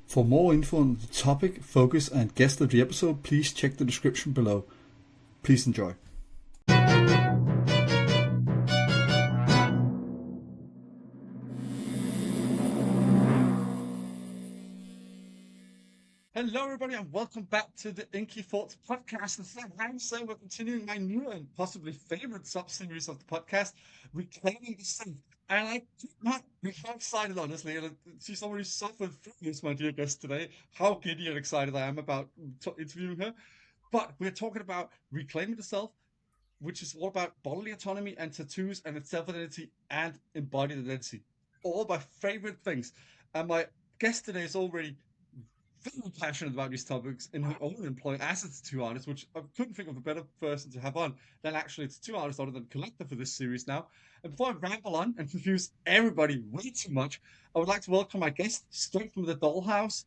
For more info on the topic, focus, and guest of the episode, please check the description below. Please enjoy. Hello, everybody, and welcome back to the Inky Thoughts podcast. And so we're continuing my new and possibly favorite subseries of the podcast, Reclaiming the Self. And I could not be more excited, honestly. And she's already suffered through this, my dear guest today. How giddy and excited I am about interviewing her. But we're talking about reclaiming the self, which is all about bodily autonomy and tattoos and its self-identity and embodied identity. All my favorite things. And my guest today is already very passionate about these topics in her own employ as a tattoo artist, which I couldn't think of a better person to have on than actually a tattoo artist other than collector for this series now. And before I ramble on and confuse everybody way too much, I would like to welcome my guest straight from the Dollhouse.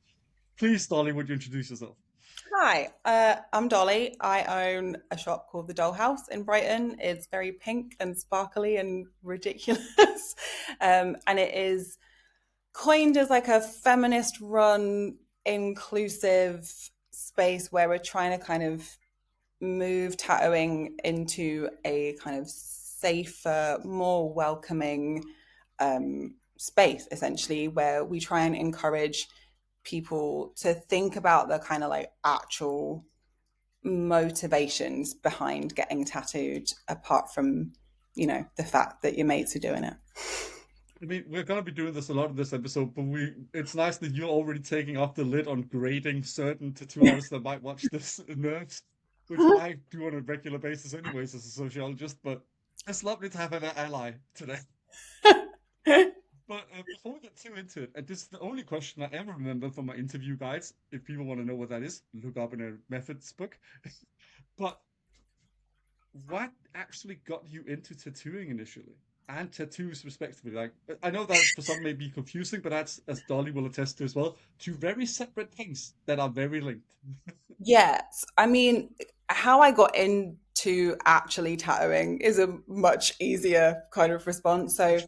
Please, Dolly, would you introduce yourself? Hi, I'm Dolly. I own a shop called the Dollhouse in Brighton. It's very pink and sparkly and ridiculous. And it is coined as like a feminist run, inclusive space where we're trying to kind of move tattooing into a kind of safer, more welcoming space, essentially, where we try and encourage people to think about the kind of like actual motivations behind getting tattooed apart from the fact that your mates are doing it. I mean, we're gonna be doing this a lot in this episode, but it's nice that you're already taking off the lid on grading certain tattoo artists that might watch this nerds, which I do on a regular basis anyways as a sociologist, but it's lovely to have an ally today. But before we get too into it, and this is the only question I ever remember from my interview guides, if people want to know what that is, look up in a methods book. But what actually got you into tattooing initially? And tattoos, respectively. Like, I know that for some may be confusing, but that's, as Dolly will attest to as well, two very separate things that are very linked. Yes, I mean, how I got into actually tattooing is a much easier kind of response. So,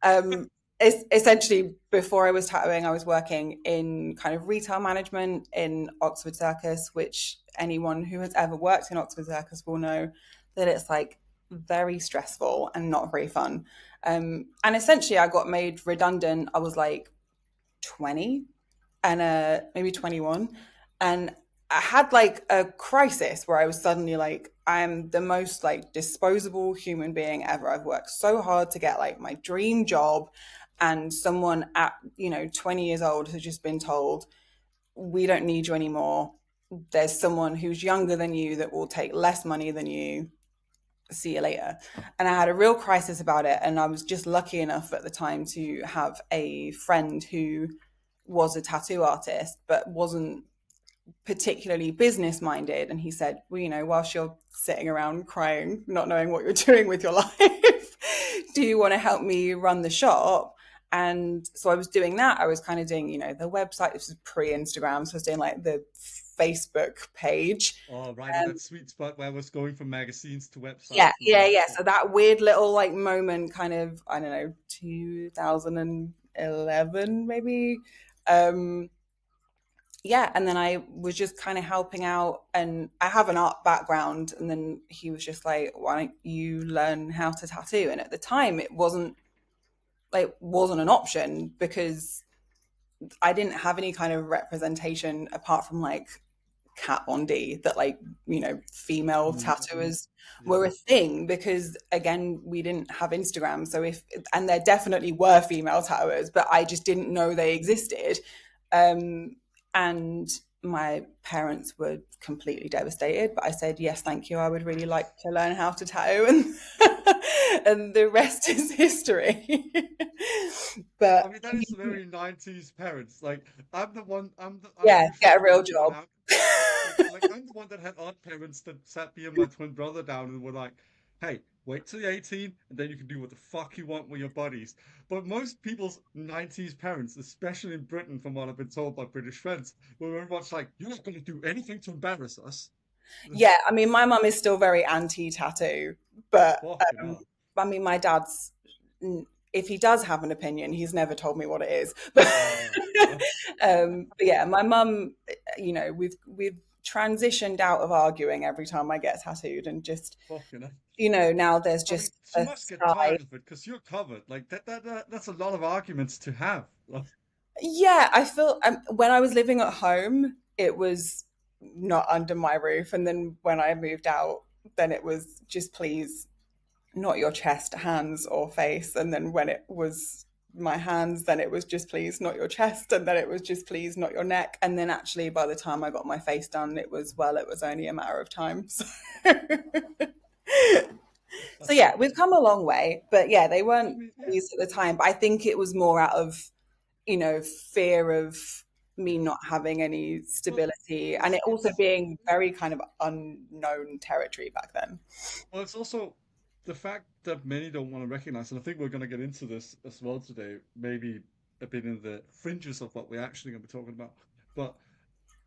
um, it's essentially before I was tattooing, I was working in kind of retail management in Oxford Circus, which anyone who has ever worked in Oxford Circus will know that it's like very stressful and not very fun. And essentially, I got made redundant. I was like 20 and maybe 21, and I had like a crisis where I was suddenly like, I'm the most like disposable human being ever. I've worked so hard to get like my dream job, and someone at 20 years old has just been told, we don't need you anymore. There's someone who's younger than you that will take less money than you. See you later. And I had a real crisis about it, and I was just lucky enough at the time to have a friend who was a tattoo artist but wasn't particularly business minded, and he said, well, whilst you're sitting around crying not knowing what you're doing with your life, do you want to help me run the shop? And so I was doing that. I was kind of doing the website. This was pre-Instagram, so I was doing like the Facebook page. Oh, right in that sweet spot where I was going from magazines to Yeah, websites and all yeah, that. yeah. So that weird little like moment, kind of, I don't know, 2011 maybe. Um, yeah, and then I was just kind of helping out, and I have an art background, and then he was just like, why don't you learn how to tattoo? And at the time it wasn't an option because I didn't have any kind of representation apart from like Kat Von D, that like female Mm, tattooers yeah. were a thing, because again we didn't have Instagram. So if and there definitely were female tattooers, but I just didn't know they existed. And my parents were completely devastated, but I said yes, thank you, I would really like to learn how to tattoo, and and the rest is history. I But mean, that is very 90s parents. Like, I'm yeah, usually get a the real odd one job. out. Like I'm the one that had odd parents that sat me and my twin brother down and were like, "Hey, wait till you're 18, and then you can do what the fuck you want with your buddies." But most people's 90s parents, especially in Britain, from what I've been told by British friends, were very much like, "You're not going to do anything to embarrass us." Yeah, I mean, my mum is still very anti-tattoo, but Fucking hell. I mean, my dad's if he does have an opinion, he's never told me what it is. But, Oh, but yeah, my mum, we've transitioned out of arguing every time I get tattooed, and just, fucking hell. now there's I mean, just she a must get side. tired of it because you're covered. Like that's a lot of arguments to have. Like, Yeah, I feel when I was living at home, it was not under my roof, and then when I moved out, then it was just please not your chest, hands, or face. And then when it was my hands, then it was just please not your chest, and then it was just please not your neck. And then actually, by the time I got my face done, it was only a matter of time. So, so that's yeah, we've come a long way, but yeah, they I weren't mean, yeah. pleased at the time. But I think it was more out of fear of me not having any Well, stability, and it also it's being very kind of unknown territory back then. well, it's also the fact that many don't want to recognize, and I think we're going to get into this as well today, maybe a bit in the fringes of what we're actually going to be talking about. But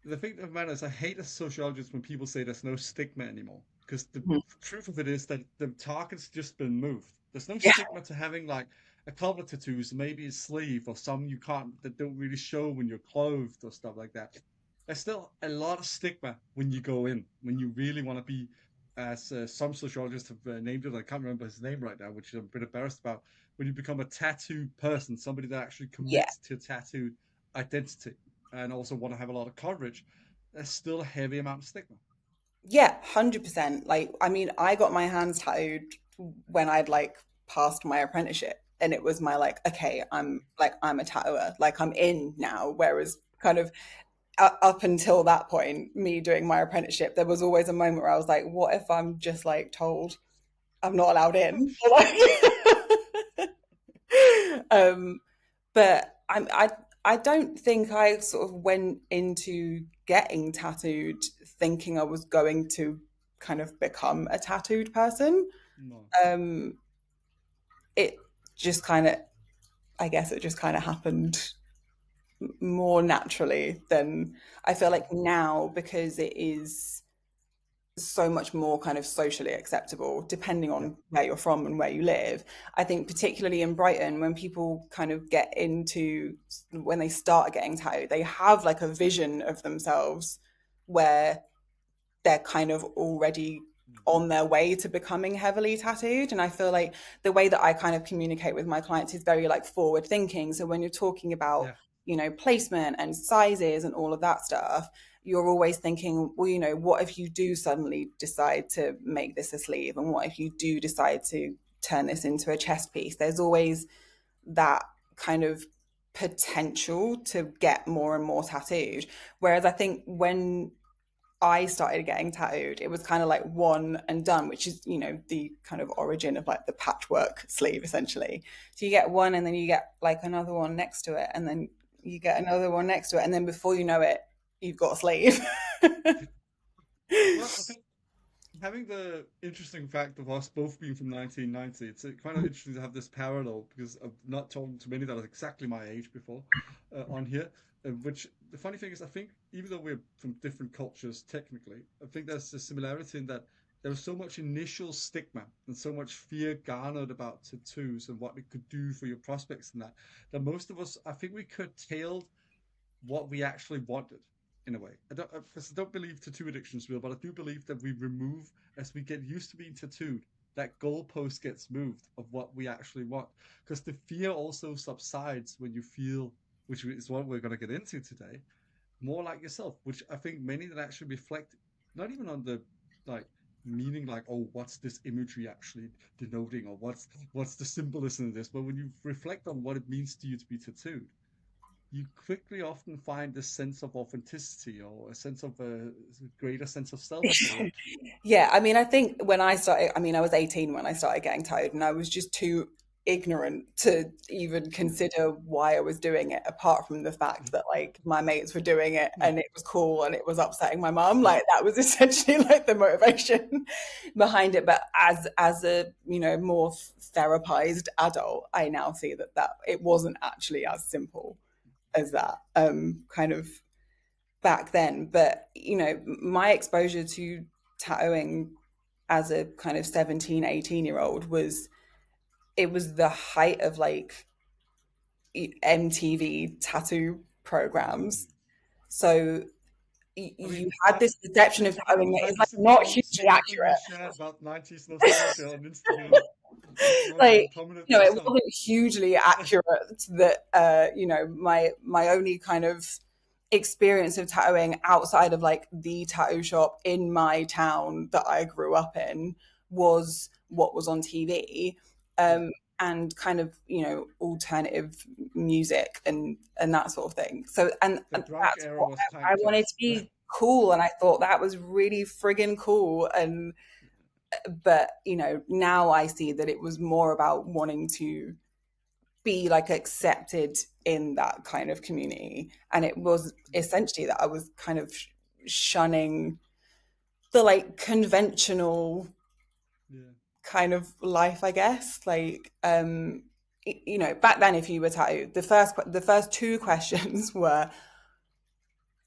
the thing that matters, I hate as sociologists when people say there's no stigma anymore, because the Mhm. truth of it is that the target's just been moved. There's no Yeah, stigma to having like a couple of tattoos, maybe a sleeve, or some you can't that don't really show when you're clothed or stuff like that. There's still a lot of stigma when you go in, when you really want to be, as some sociologists have named it. I can't remember his name right now, which I'm a bit embarrassed about. When you become a tattooed person, somebody that actually yeah, commits to tattooed identity and also want to have a lot of coverage, there's still a heavy amount of stigma. yeah, 100%. Like, I mean, I got my hands tattooed when I'd like passed my apprenticeship, and it was my like, okay, I'm a tattooer, like I'm in now. Whereas, kind of up until that point, me doing my apprenticeship, there was always a moment where I was like, what if I'm just like told I'm not allowed Oh, in? um, but I don't think I sort of went into getting tattooed thinking I was going to kind of become a tattooed person. no. Um, it just kind of, I guess it just kind of happened more naturally than I feel like now, because it is so much more kind of socially acceptable depending Yeah. on where you're from and where you live. I think particularly in Brighton, when people kind of get into, when they start getting tattooed, they have like a vision of themselves where they're kind of already Mm. on their way to becoming heavily tattooed. And I feel like the way that I kind of communicate with my clients is very like forward thinking. So when you're talking about, Yeah. placement and sizes and all of that stuff, you're always thinking, well, what if you do suddenly decide to make this a sleeve? And what if you do decide to turn this into a chest piece? There's always that kind of potential to get more and more tattooed. Whereas I think when I started getting tattooed, it was kind of like one and done, which is, the kind of origin of like the patchwork sleeve essentially. So you get one and then you get like another one next to it, and then you get another one next to it, and then before you know it, you've got a sleeve. Well, I think having the interesting fact of us both being from 1990, it's kind of interesting to have this parallel because I've not talked to many that are exactly my age before on here. Which the funny thing is, I think even though we're from different cultures technically, I think there's a similarity in that there was so much initial stigma and so much fear garnered about tattoos and what it could do for your prospects and that most of us, I think we curtailed what we actually wanted in a way. Because I don't believe tattoo addiction is real, but I do believe that we remove, as we get used to being tattooed, that goalpost gets moved of what we actually want. Because the fear also subsides when you feel, which is what we're going to get into today, more like yourself, which I think many that actually reflect not even on the like meaning like, oh, what's this imagery actually denoting, or what's the symbolism of this, but when you reflect on what it means to you to be tattooed, you quickly often find this sense of authenticity or a sense of a greater sense of self or Yeah, I mean, I think when I started, I mean, I was 18 when I started getting tattooed, and I was just too ignorant to even consider why I was doing it, apart from the fact that like my mates were doing it yeah, and it was cool and it was upsetting my mum. Like that was essentially like the motivation behind it. But as a more therapized adult, I now see that it wasn't actually as simple as that. Kind of back then. But, my exposure to tattooing as a kind of 17, 18-year old was it was the height of like MTV tattoo programs. So I mean, you had this perception of tattooing that is like thanks to not all the hugely snippet you accurate. shared about 90s nostalgia on Instagram. It's one Like, prominent you know, it myself. wasn't hugely accurate that you know, my only kind of experience of tattooing outside of like the tattoo shop in my town that I grew up in was what was on TV. Yeah. And kind of, you know, alternative music and that sort of thing. So The and grunge that's era what was I wanted typecast. to be cool, and I thought that was really friggin' cool. And but you know, now I see that it was more about wanting to be like accepted in that kind of community, and it was essentially that I was kind of shunning the like conventional Yeah. kind of life, I guess. Like you know, back then if you were tattooed, the first two questions were,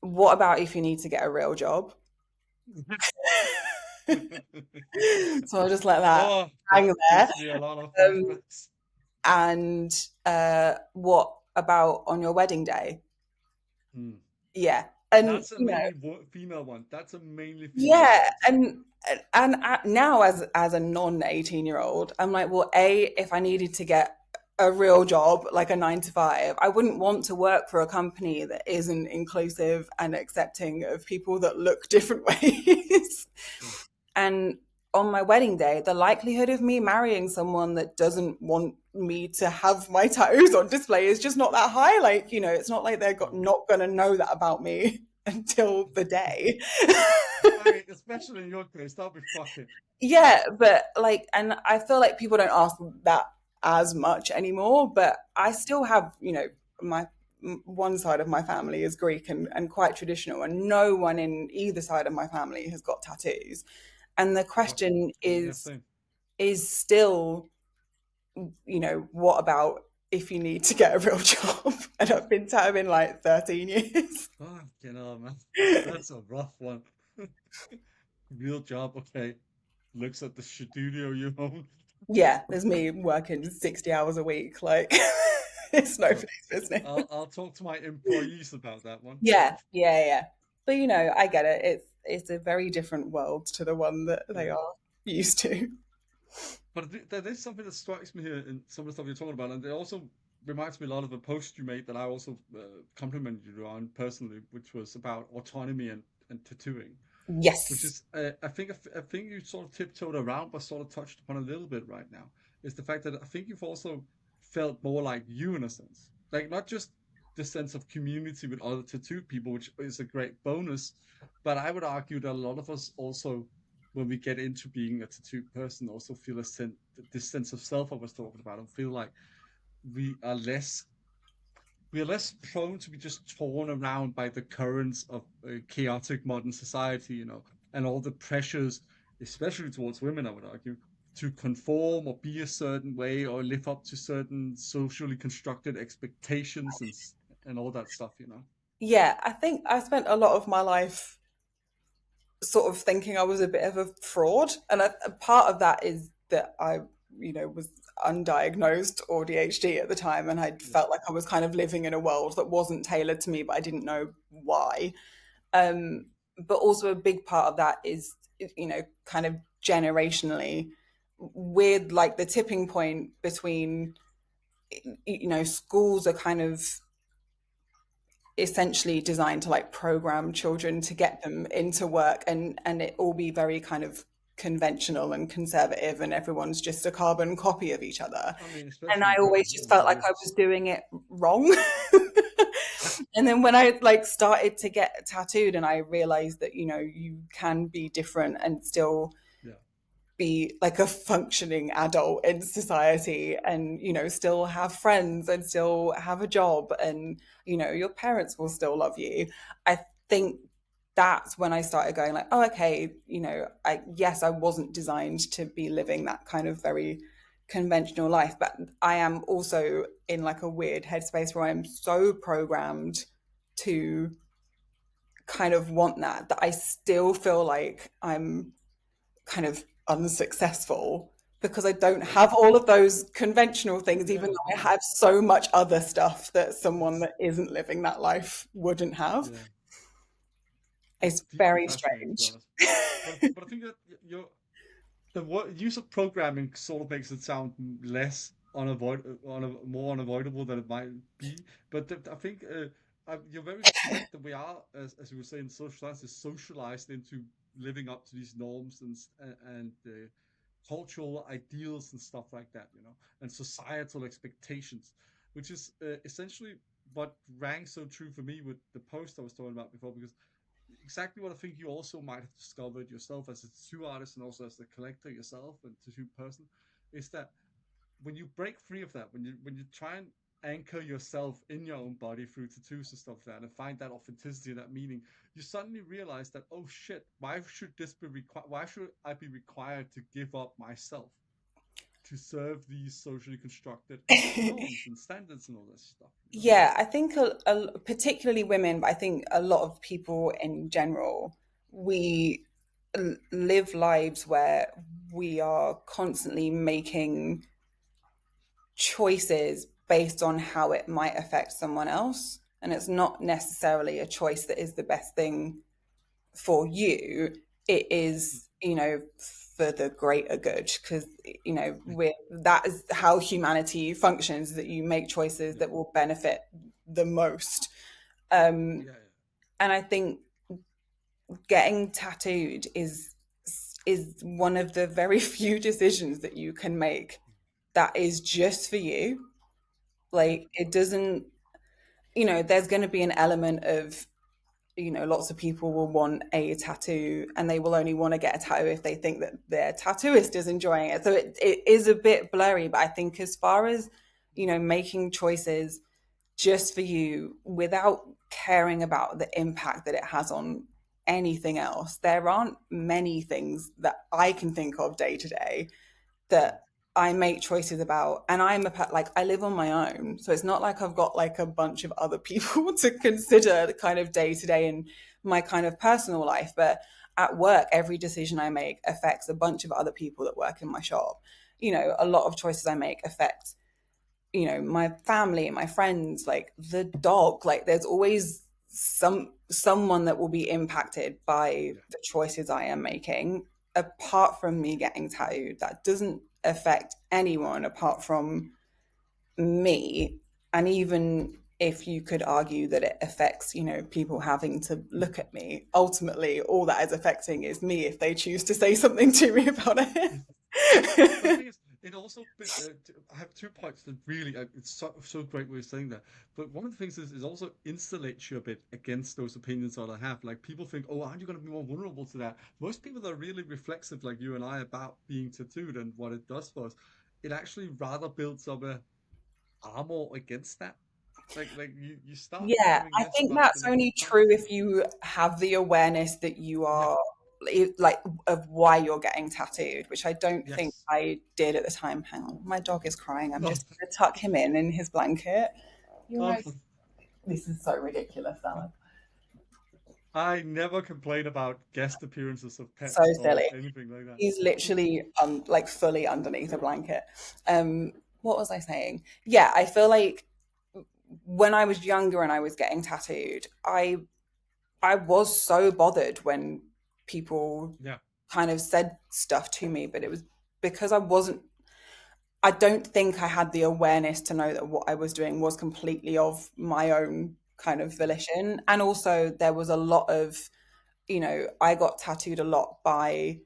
what about if you need to get a real job? So I'll just let that Oh, hang that there. gives me a lot of um, flashbacks. and what about on your wedding day? Hmm. Yeah, and That's a you know, mainly female one. That's a mainly female yeah, one, I'd say. and now as a non 18-year-old, I'm like, well, if I needed to get a real job like a 9 to 5, I wouldn't want to work for a company that isn't inclusive and accepting of people that look different ways. Yeah. And on my wedding day, the likelihood of me marrying someone that doesn't want me to have my tattoos on display is just not that high. Like, you know, it's not like they're not going to know that about me until the day. I mean, especially in your case, that'll be fucking. Yeah, but like, and I feel like people don't ask that as much anymore, but I still have, you know, my one side of my family is Greek and quite traditional, and no one in either side of my family has got tattoos. And the Oh, question yeah, is same. still, you know, what about if you need to get a real job? And I've been tattooing like 13 years. Oh, you know, man. That's a rough one. Real job, okay. Looks at the studio you own. Yeah, there's me working 60 hours a week. Like, it's So nobody's business. I'll talk to my employees about that one. Yeah, yeah, yeah. But you know, I get it. It's a very different world to the one that they Yeah. are used to. But there is something that strikes me here in some of the stuff you're talking about, and it also reminds me a lot of a post you made that I also complimented you on personally, which was about autonomy and tattooing, which Yes. is I think you sort of tiptoed around, but sort of touched upon a little bit right now, is the fact that I think you've also felt more like you in a sense, like not just the sense of community with other tattoo people, which is a great bonus, but I would argue that a lot of us also, when we get into being a tattoo person, also feel a sense, this sense of self I was talking about, and feel like we are less we are less prone to be just torn around by the currents of chaotic modern society, you know, and all the pressures, especially towards women, I would argue, to conform or be a certain way or live up to certain socially constructed expectations and all that stuff, you know. Yeah, I think I spent a lot of my life sort of thinking I was a bit of a fraud. And a part of that is that I, you know, was undiagnosed or ADHD at the time. And I Yeah, felt like I was kind of living in a world that wasn't tailored to me, but I didn't know why. Um, but also a big part of that is, you know, kind of generationally with like the tipping point between, you know, schools are kind of essentially designed to like program children to get them into work, and it all be very kind of conventional and conservative, and everyone's just a carbon copy of each other. I mean, And especially I in always Britain, just it felt like I is. was doing it wrong. And then when I like started to get tattooed and I realized that, you know, you can be different and still Yeah, be like a functioning adult in society, and you know, still have friends and still have a job, and you know, your parents will still love you. I think that's when I started going like, oh, okay, you know, I yes, I wasn't designed to be living that kind of very conventional life, but I am also in like a weird headspace where I'm so programmed to kind of want that I still feel like I'm kind of unsuccessful because I don't have all of those conventional things, even Yeah, though I yeah. have so much other stuff that someone It's that isn't living that life wouldn't have. yeah. It's It's deeply very fascinating, to be strange. honest. But I think that you're the use of programming sort of makes it sound less more unavoidable than it might be. But I think you're very correct that we are, as you were saying, social science is socialized into living up to these norms and cultural ideals and stuff like that, and societal expectations, which is essentially what rang so true for me with the post I was talking about before, because exactly what I think you also might have discovered yourself as a tattoo artist and also as the collector yourself and tattoo person, is that when you break free of that, when you try and anchor yourself in your own body through tattoos and stuff like that, and find that authenticity and that meaning, you suddenly realize that, oh shit, why should this be required? Why should I be required to give up myself to serve these socially constructed norms and standards and all this stuff? Yeah, I think particularly women, but I think a lot of people in general, we live lives where we are constantly making choices based on how it might affect someone else. And it's not necessarily a choice that is the best thing for you. It is, for the greater good, because, that is how humanity functions, that you make choices Yeah, that will benefit the most. Um, yeah, and I think getting tattooed is one of the very few decisions that you can make that is just for you. yeah, Like it doesn't, there's going to be an element of, lots of people will want a tattoo and they will only want to get a tattoo if they think that their tattooist is enjoying it. So it is a bit blurry, but I think as far as, making choices just for you without caring about the impact that it has on anything else, there aren't many things that I can think of day to day yeah, that I make choices about. And like, I live on my own. So it's not like I've got like a bunch of other people to consider the kind of day to day in my kind of personal life. But at work, every decision I make affects a bunch of other people that work in my shop. A lot of choices I make affect, my family, my friends, like the dog. Like there's always someone that will be impacted by yeah. the choices I am making. Apart from me getting tattooed, that doesn't affect anyone apart from me. And even if you could argue that it affects, people having to look at me, ultimately all that is affecting is me if they choose to say something to me about But the it. thing is, it also I have 2 points that really it's so great way of saying that. But one of the things is it also insulates you a bit against those opinions that I have. Like people think, oh, aren't you going to be more vulnerable to that? Most people that are really reflexive, like you and I, about being tattooed and what it does for us, it actually rather builds up a armor against that. Like you start Yeah, caring I less think about that's the only true if consequences. you have the awareness that you Yeah. are like of why you're getting tattooed, which I don't think Yes. I did at the time. Hang on, my dog is crying. I'm Oh, just going to tuck him in his blanket. You're oh, right. This is so ridiculous, Alan. I never complain about guest appearances of So pets or silly. anything like that. He's literally like fully underneath a blanket. What was I saying? Yeah, I feel like when I was younger and I was getting tattooed, I was so bothered when people Yeah. kind of said stuff to me, but it was because I don't think I had the awareness to know that what I was doing was completely of my own kind of Yeah. volition. And also, there was a lot of, I got tattooed a lot by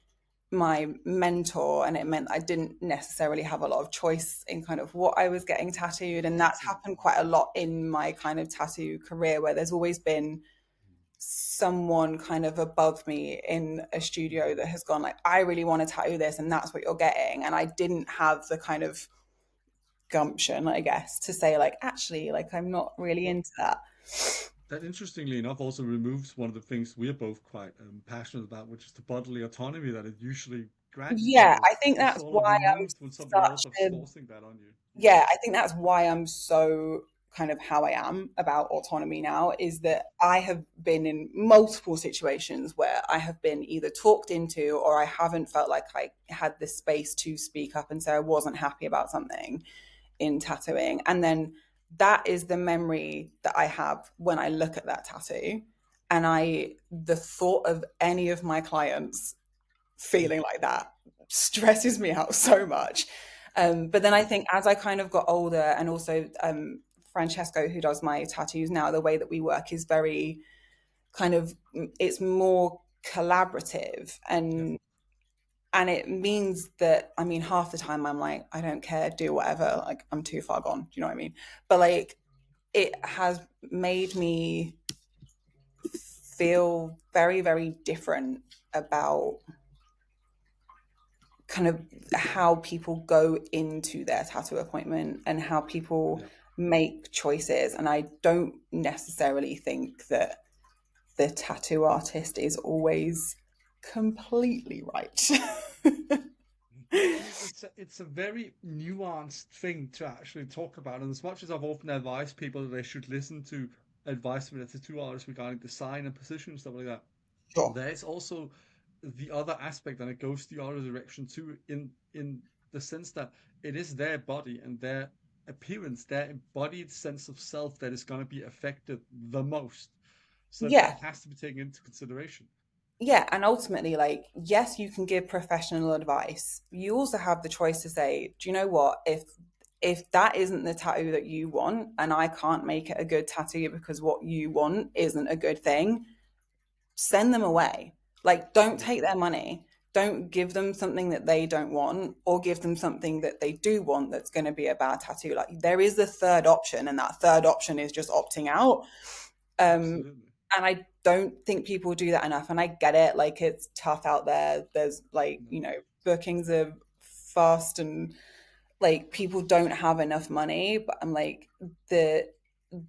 my mentor, and it meant I didn't necessarily have a lot of choice in kind of what I was getting tattooed. And that's Yeah. happened quite a lot in my kind of tattoo career, where there's always been someone kind of above me in a studio that has gone like, I really want to tattoo this and that's what you're getting. And I didn't have the kind of gumption, I guess, to say like, actually, like I'm not really Well, into that. that interestingly enough also removes one of the things we're both quite passionate about, which is the bodily autonomy that it usually grants Yeah, people. I think It's that's sort why of I'm removed when somebody else such is a forcing that on you. Yeah. yeah, I think that's why I'm so kind of how I am about autonomy now is that I have been in multiple situations where I have been either talked into or I haven't felt like I had the space to speak up and say I wasn't happy about something in tattooing. And then that is the memory that I have when I look at that tattoo. And the thought of any of my clients feeling like that stresses me out so much. But then I think as I kind of got older, and also Francesco, who does my tattoos now, the way that we work is very kind of, it's more collaborative, Yeah. and it means that, I mean, half the time I'm like, I don't care, do whatever, like I'm too far gone. Do you know what I mean? But like, it has made me feel very, very different about kind of how people go into their tattoo appointment and how people Yeah. make choices. And I don't necessarily think that the tattoo artist is always completely right. No, I mean it's a very nuanced thing to actually talk about. And as much as I've often advised people that they should listen to advice from the tattoo artists regarding design and position and stuff like that, Sure. there is also the other aspect, and it goes the other direction too, in the sense that it is their body and their appearance, their embodied sense of self that is going to be affected the most. So that Yeah. has to be taken into consideration. Yeah. And ultimately, like, yes, you can give professional advice. You also have the choice to say, do you know what? If that isn't the tattoo that you want and I can't make it a good tattoo because what you want isn't a good thing, send them away. Like, don't Yeah, take their money. Don't give them something that they don't want, or give them something that they do want that's going to be a bad tattoo. Like, there is a third option, and that third option is just opting out. Um, absolutely. and I don't think people do that enough. And I get it. Like, it's tough out there. There's like, No. you know, bookings are fast and like people don't have enough money. But I'm like, the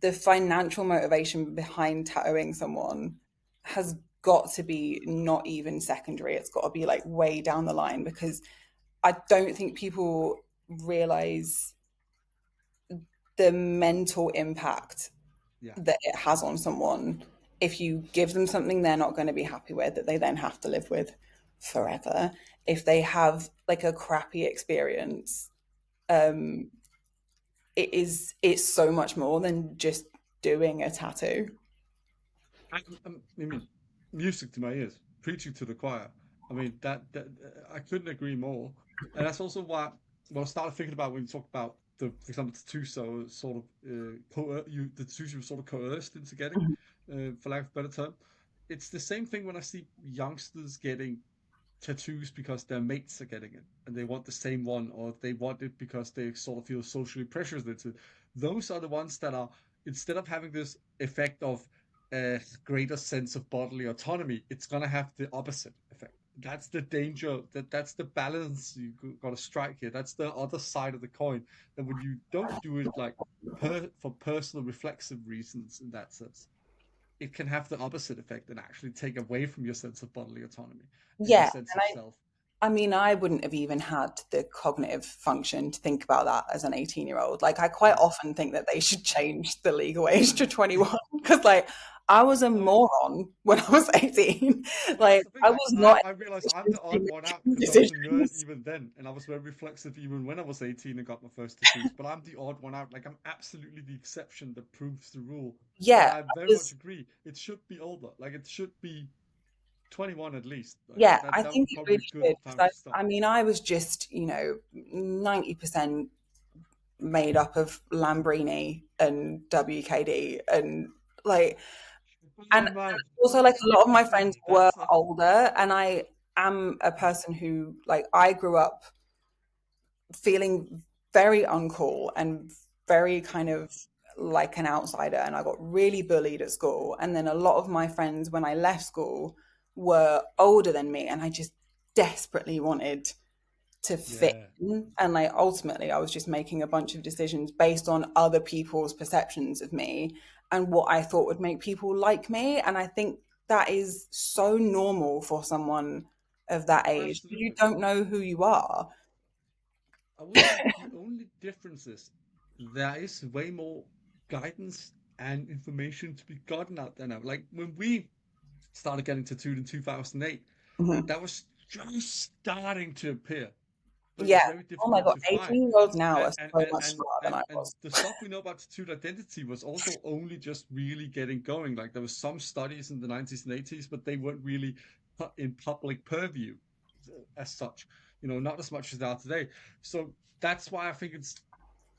the financial motivation behind tattooing someone has got to be not even secondary. It's got to be like way down the line, because I don't think people realize the mental impact Yeah. that it has on someone if you give them something they're not going to be happy with, that they then have to live with forever. If they have like a crappy experience, um, it's so much more than just doing a tattoo. I mean, music to my ears, preaching to the choir. I mean, that I couldn't agree more. And that's also what I started thinking about when you talk about for example, tattoo. So sort of the tattoos you were sort of coerced into getting, for lack of a better term. It's the same thing when I see youngsters getting tattoos because their mates are getting it and they want the same one, or they want it because they sort of feel socially pressured into. Those are the ones that are, instead of having this effect of a greater sense of bodily autonomy, it's gonna have the opposite effect. That's the danger. That's the balance you gotta strike here. That's the other side of the coin. That when you don't do it like for personal reflexive reasons in that sense, it can have the opposite effect and actually take away from your sense of bodily autonomy and your Yeah, sense and of self. I mean, I wouldn't have even had the cognitive function to think about that as an 18-year-old. Like, I quite No. often think that they should change the legal age to 21, because, like, I was a I mean, moron when I was 18. well, that's Like, the thing. I Like, was not I realized I'm in the a odd position one to out make because I was a nerd decisions. even then, and I was very reflexive even when I was 18 and got my first tattoos. But I'm the odd one out. Like, I'm absolutely the exception that proves the rule. And Yeah, I I very much was. agree. It should be older. Like, it should be 21 at least. Like Yeah, I that think would it probably really be a good should. time Because to start. I mean, I was just, 90% made up of Lambrini and WKD, and like, Oh and man, also like a lot of my friends were that's a older, and I am a person who, like, I grew up feeling very uncool and very kind of like an outsider, and I got really bullied at school. And then a lot of my friends when I left school were older than me, and I just desperately wanted to fit yeah. in. And like, ultimately I was just making a bunch of decisions based on other people's perceptions of me and what I thought would make people like me. And I think that is so normal for someone of that Oh, age. You absolutely. don't know who you are. I would say the only difference is there is way more guidance and information to be gotten out there now. Like when we started getting tattooed in 2008, Mhm. that was just starting to appear, but it was Yeah. very Oh my difficult God, to find. 18-years now And are and so and much and smarter than and, I and was. the stuff we know about tattooed identity was also only just really getting going. Like there was some studies in the 90s and 80s, but they weren't really put in public purview as such. Not as much as they are today. So that's why I think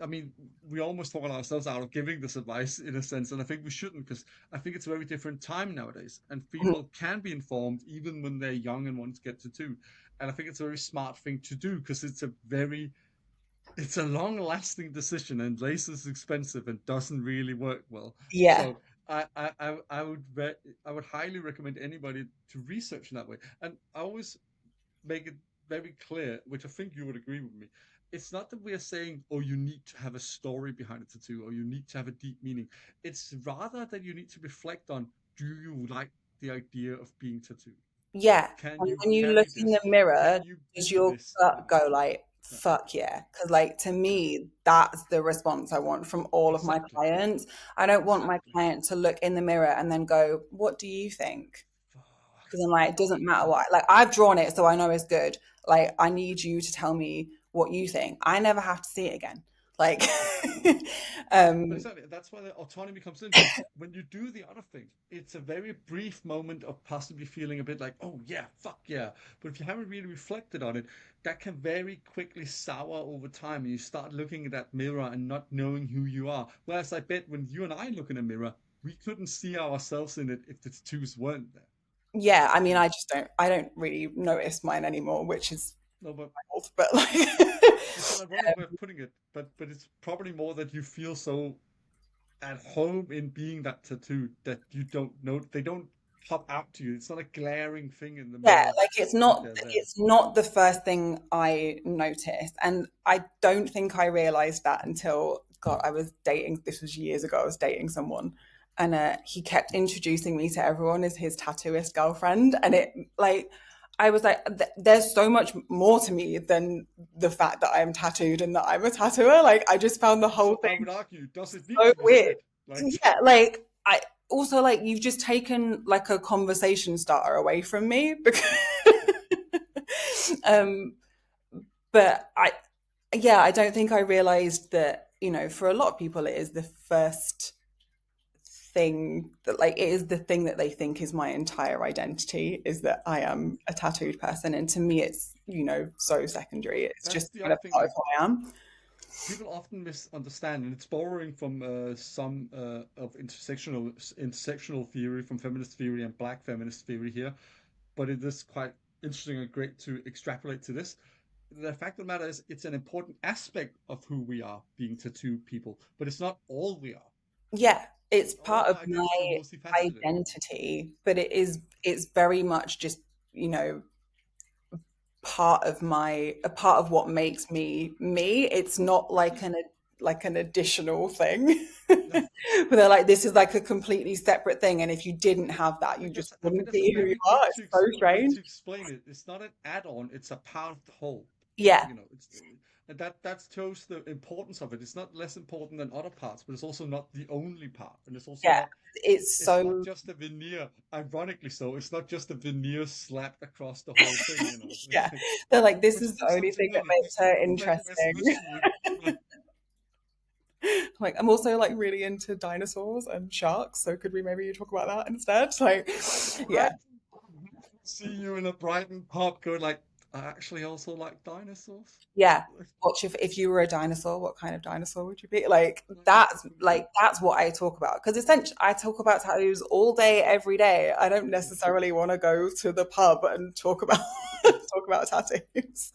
I mean, we almost talk ourselves out of giving this advice in a sense, and I think we shouldn't because I think it's a very different time nowadays, and Mhm. people can be informed even when they're young and want to get tattooed. And I think it's a very smart thing to do because it's a long-lasting decision, and laser is expensive and doesn't really work well. Yeah. So I would highly recommend anybody to research in that way. And I always make it very clear, which I think you would agree with me. It's not that we are saying, oh, you need to have a story behind a tattoo or you need to have a deep meaning. It's rather that you need to reflect on, do you like the idea of being tattooed? Yeah. Can And you when you look carry in the this? mirror, Can you does be your this? gut go like, Yeah, fuck yeah? Because, like, to yeah, me, that's the response I want from all of my exactly, clients. I don't want my exactly. client to look in the mirror and then go, what do you think? Fuck. Because I'm like, it doesn't matter Yeah. what, like, I've drawn it, so I know it's good. Like, I need you to tell me what you think. I never have to see it again. Like, Yeah. But um, exactly, that's why the autonomy comes in because when you do the other thing, it's a very brief moment of possibly feeling a bit like, oh yeah, fuck yeah. But if you haven't really reflected on it, that can very quickly sour over time and you start looking at that mirror and not knowing who you are. Whereas I bet when you and I look in a mirror, we couldn't see ourselves in it if the tattoos weren't there. yeah, I mean, You know? I don't really notice mine anymore, which is No, but wild, but like, it's an ironic way of putting it, but it's probably more that you feel so at home in being that tattoo that you don't know they don't pop out to you. It's not a glaring thing in the yeah, mirror like that they're there. it's not the first thing I noticed, and I don't think I realized that until God, I was dating. This was years ago. I was dating someone, and he kept introducing me to everyone as his tattooist girlfriend, and it like. I was like, there's so much more to me than the fact that I'm tattooed and that I'm a tattooer. Like, I just found the whole Also, thing I would argue, does it need so to be weird. said? Like, Yeah, like I also like you've just taken like a conversation starter away from me because um but I don't think I realized that, for a lot of people it is the first thing that like it is the thing that they think is my entire identity is that I am a tattooed person, and to me it's, so secondary. It's that's just the kind other of thing. part of Like, who I am. people often misunderstand, and it's borrowing from some of intersectional theory, from feminist theory and Black feminist theory here. But it is quite interesting and great to extrapolate to this. The fact of the matter is, it's an important aspect of who we are, being tattoo people, but it's not all we are. Yeah, it's All part of our identity my is multifaceted. identity, but it's very much just, you know, a part of what makes me me. It's not Yeah, like an additional thing. no, But they're like, this is like a completely separate thing, and if you didn't have that, you just I think wouldn't that's a be who you very are. good It's so way strange. to explain it. It's not an add-on; it's a part of the whole. Yeah, It's and that shows the importance of it. It's not less important than other parts, but it's also not the only part, and it's also yeah. not. It's It's not so just a veneer. Ironically, so it's not just a veneer slapped across the whole thing. yeah. They're like, this Which is is the only also thing that funny. makes her Whereas interesting. originally, like, Like, I'm also like really into dinosaurs and sharks, so could we maybe talk about that instead? Like, yeah, right, see you in a Brighton pub going like, I actually also like dinosaurs. yeah. Watch if you were a dinosaur, what kind of dinosaur would you be? Yeah. Like that's what I talk about, because essentially I talk about tattoos all day, every day. I don't necessarily want to go to the pub and talk about talk about tattoos.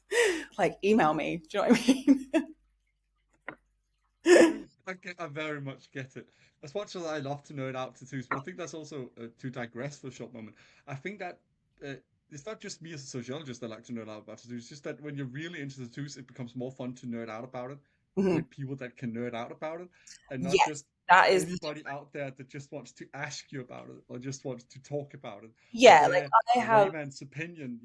Like, email me. Do you know what I mean? I very much get it. As much as I love to nerd out tattoos, but I think that's also to digress for a short moment. I think that uh, it's not just me as a sociologist that like to nerd out about tattoos. It's just that when you're really into tattoos, it becomes more fun to nerd out about it Mhm. with people that can nerd out about it, and not Yes, just that is the anybody out there that just wants to ask you about it or just wants to talk about it or yeah. Like their I have layman's opinion.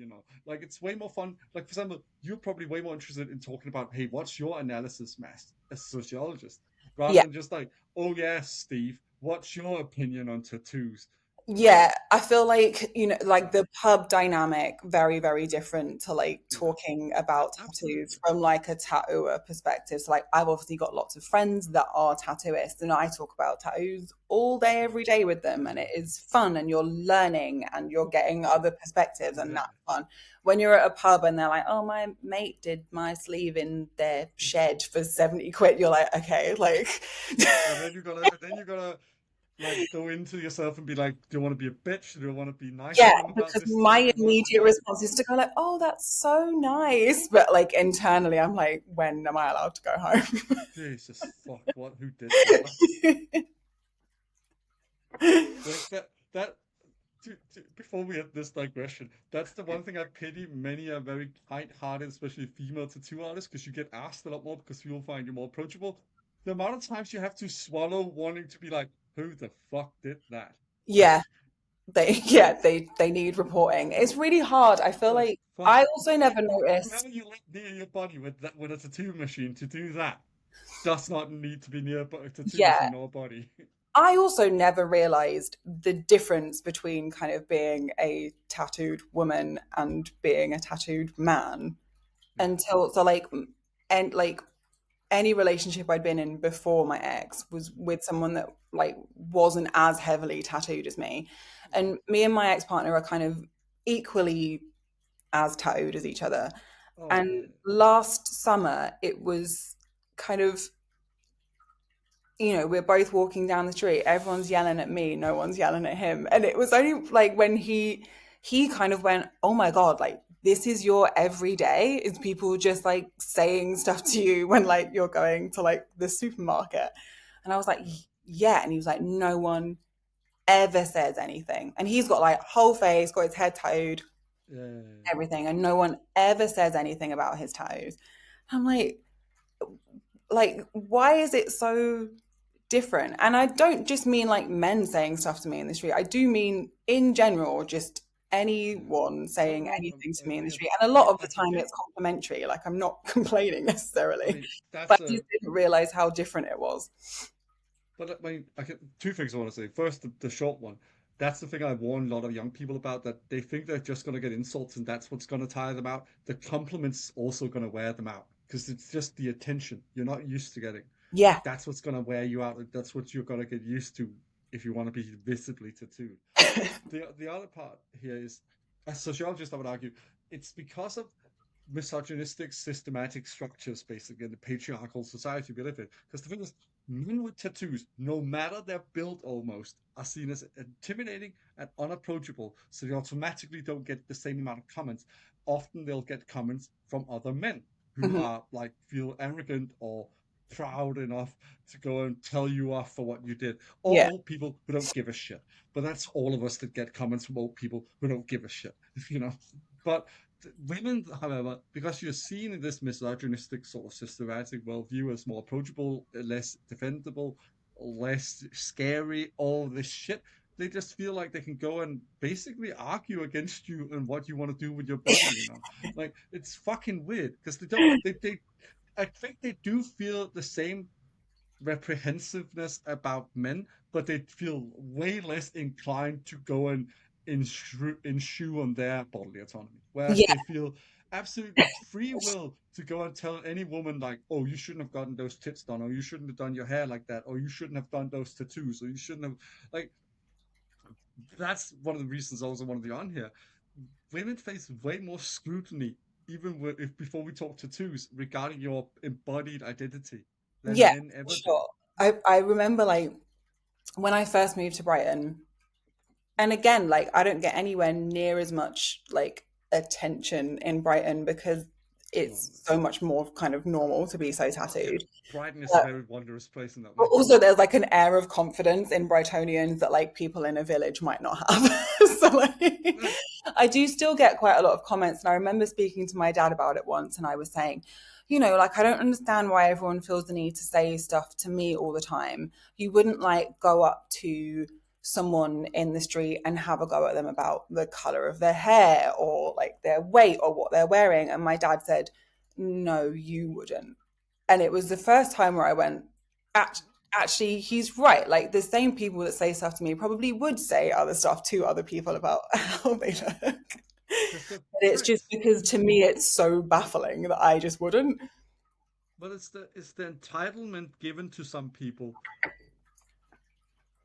Like it's way more fun. Like for example, you're probably way more interested in talking about, hey, what's your analysis, mass as a sociologist? rather Yeah. than just like, oh yes, Steve, what's your opinion on tattoos? Yeah, I feel like, like the pub dynamic, very, very different to like Yeah, talking about tattoos absolutely. from like a tattooer perspective. So like I've obviously got lots of friends that are tattooists and I talk about tattoos all day, every day with them, and it is fun and you're learning and you're getting other perspectives and Yeah. that's fun. When you're at a pub and they're like, oh, my mate did my sleeve in their shed for 70 quid, you're like, okay, like Then you gotta like go into yourself and be like, do you want to be a bitch? Do you want to be nice to yeah, them about because this thing? my And immediate response is to go like, "Oh, that's so nice," but like internally, I'm like, "When am I allowed to go home?" Jesus fuck, what who did that? Like before we had this digression, that's the one thing I pity. Many are very kind-hearted, especially female tattoo artists, because you get asked a lot more because people find you more approachable. The amount of times you have to swallow wanting to be like, who the fuck did that? Yeah, they need reporting. It's really hard. I feel The like fuck? I also never Whoever noticed. you let near your body with a tattoo machine to do that does not need to be near a tattoo Yeah, machine or body. I also never realized the difference between kind of being a tattooed woman and being a tattooed man Yeah. until so like and like any relationship I'd been in before my ex was with someone that like wasn't as heavily tattooed as me. And me and my ex partner are kind of equally as tattooed as each other. Oh And man. last summer it was kind of, we're both walking down the street, everyone's yelling at me, no one's yelling at him. And it was only like when he kind of went, "Oh my God, like this is your everyday, is people just like saying stuff to you when like you're going to like the supermarket?" And I was like, "Yeah." And he was like, "No one ever says anything." And he's got like whole face, got his head tattooed, Yeah. everything, and no one ever says anything about his tattoos. I'm like, why is it so different? And I don't just mean like men saying stuff to me in the street. I do mean in general, just Yeah. anyone No, saying no, anything to me in the yeah, street. And a lot of I the time forget. it's complimentary. Like I'm not complaining I necessarily, mean, but that's I a just didn't realize how different it was. But I mean, two things I want to say. First, the short one. That's the thing I warn a lot of young people about, that they think they're just going to get insults and that's what's going to tire them out. The compliments also going to wear them out because it's just the attention you're not used to getting. Yeah. That's what's going to wear you out. That's what you're going to get used to if you want to be visibly tattooed. The other part here is, as sociologists, I would argue, it's because of misogynistic systematic structures, basically, in the patriarchal society we live in. Because the thing is, men with tattoos, no matter their build almost, are seen as intimidating and unapproachable, so they automatically don't get the same amount of comments. Often they'll get comments from other men who Mhm. are like feel arrogant or proud enough to go and tell you off for what you did, or Yeah. old people who don't give a shit. But that's all of us that get comments from old people who don't give a shit, you know. But women, however, because you're seen in this misogynistic sort of systematic worldview as more approachable, less defendable, less scary, all this shit, they just feel like they can go and basically argue against you and what you want to do with your body, you know? Like, it's fucking weird because I think they do feel the same reprehensiveness about men, but they feel way less inclined to go and ensue on their bodily autonomy. Whereas Yeah. they feel absolutely free will to go and tell any woman, like, oh, you shouldn't have gotten those tits done, or you shouldn't have done your hair like that, or you shouldn't have done those tattoos, or you shouldn't have, like, that's one of the reasons I also want to be on here. Women face way more scrutiny, even if before we talk tattoos, regarding your embodied identity than Yeah, men for ever do. sure. I remember like when I first moved to Brighton, and again, like I don't get anywhere near as much like attention in Brighton because No, it's so much more kind of normal to be so yeah, tattooed. Brighton is a But very wondrous place in that way. also, there's like an air of confidence in Brightonians that like people in a village might not have. So like, Like, I do still get quite a lot of comments, and I remember speaking to my dad about it once, and I was saying, like I don't understand why everyone feels the need to say stuff to me all the time. You wouldn't like go up to someone in the street and have a go at them about the color of their hair or like their weight or what they're wearing. And my dad said, no, you wouldn't. And it was the first time where I went, act- actually, he's right. Like the same people that say stuff to me probably would say other stuff to other people about how they look. because they're But it's just pricks. because to me it's so baffling that I just wouldn't. But it's the entitlement given to some people,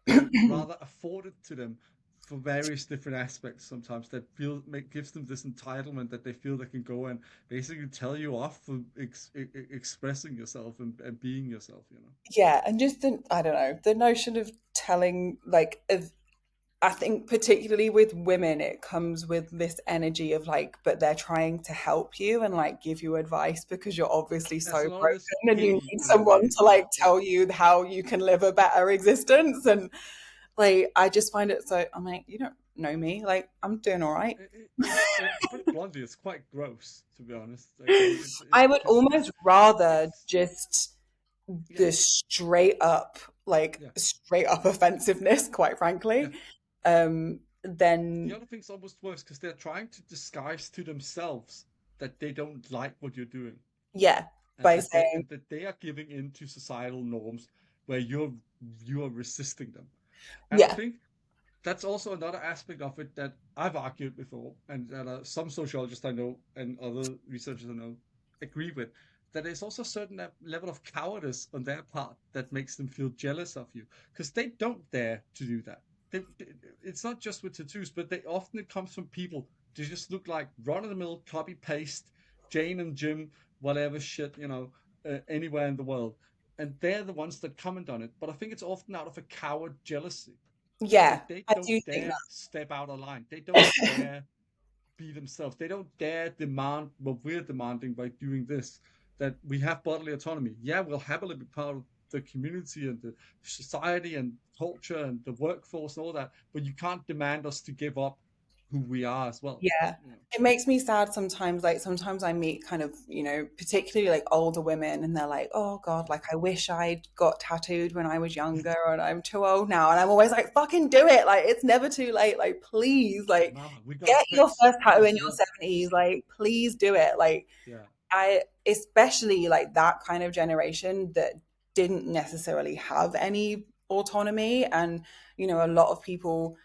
and rather afforded to them for various different aspects sometimes that gives them this entitlement that they feel they can go and basically tell you off for expressing yourself and being yourself, you know. Yeah, and just the I don't know, the notion of telling like of I think particularly with women, it comes with this energy of like, but they're trying to help you and like give you advice because you're obviously so There's a lot of this broken and you pity need in a someone way. to like tell you how you can live a better existence. And like, I just find it so, I'm like, you don't know me. Like, I'm doing all right. To put it bluntly, it's quite gross, to be honest. Like, I would because almost rather it's just yeah, the yeah, straight up offensiveness, quite yeah. frankly. The Then other thing's almost worse because they're trying to disguise to themselves that they don't like what you're doing, yeah, and by that they saying, and that they are giving in to societal norms where you are resisting them. And I yeah, think that's also another aspect of it that I've argued before, and that some sociologists I know and other researchers I know agree with. That there's also a certain level of cowardice on their part that makes them feel jealous of you because they don't dare to do that. It's not just with tattoos, but they often it comes from people they just look like run of the mill copy paste Jane and Jim whatever shit anywhere in the world, and they're the ones that comment on it. But I think it's often out of a coward jealousy yeah, that they I don't do think dare that. step out of line. They don't dare be themselves. They don't dare demand what we're demanding by doing this. That we have bodily autonomy. Yeah, we'll happily be part of the community and the society and culture and the workforce and all that, but you can't demand us to give up who we are as well. Yeah. You know. It makes me sad sometimes. Like sometimes I meet kind of, particularly like older women and they're like, oh God, like I wish I'd got tattooed when I was younger and I'm too old now. And I'm always like, fucking do it. Like it's never too late. Like please, like Mama, we got get your pricks. first We tattoo got in your pricks. 70s. Like please do it. Like Yeah. I especially like that kind of generation that didn't necessarily have any autonomy and a lot of people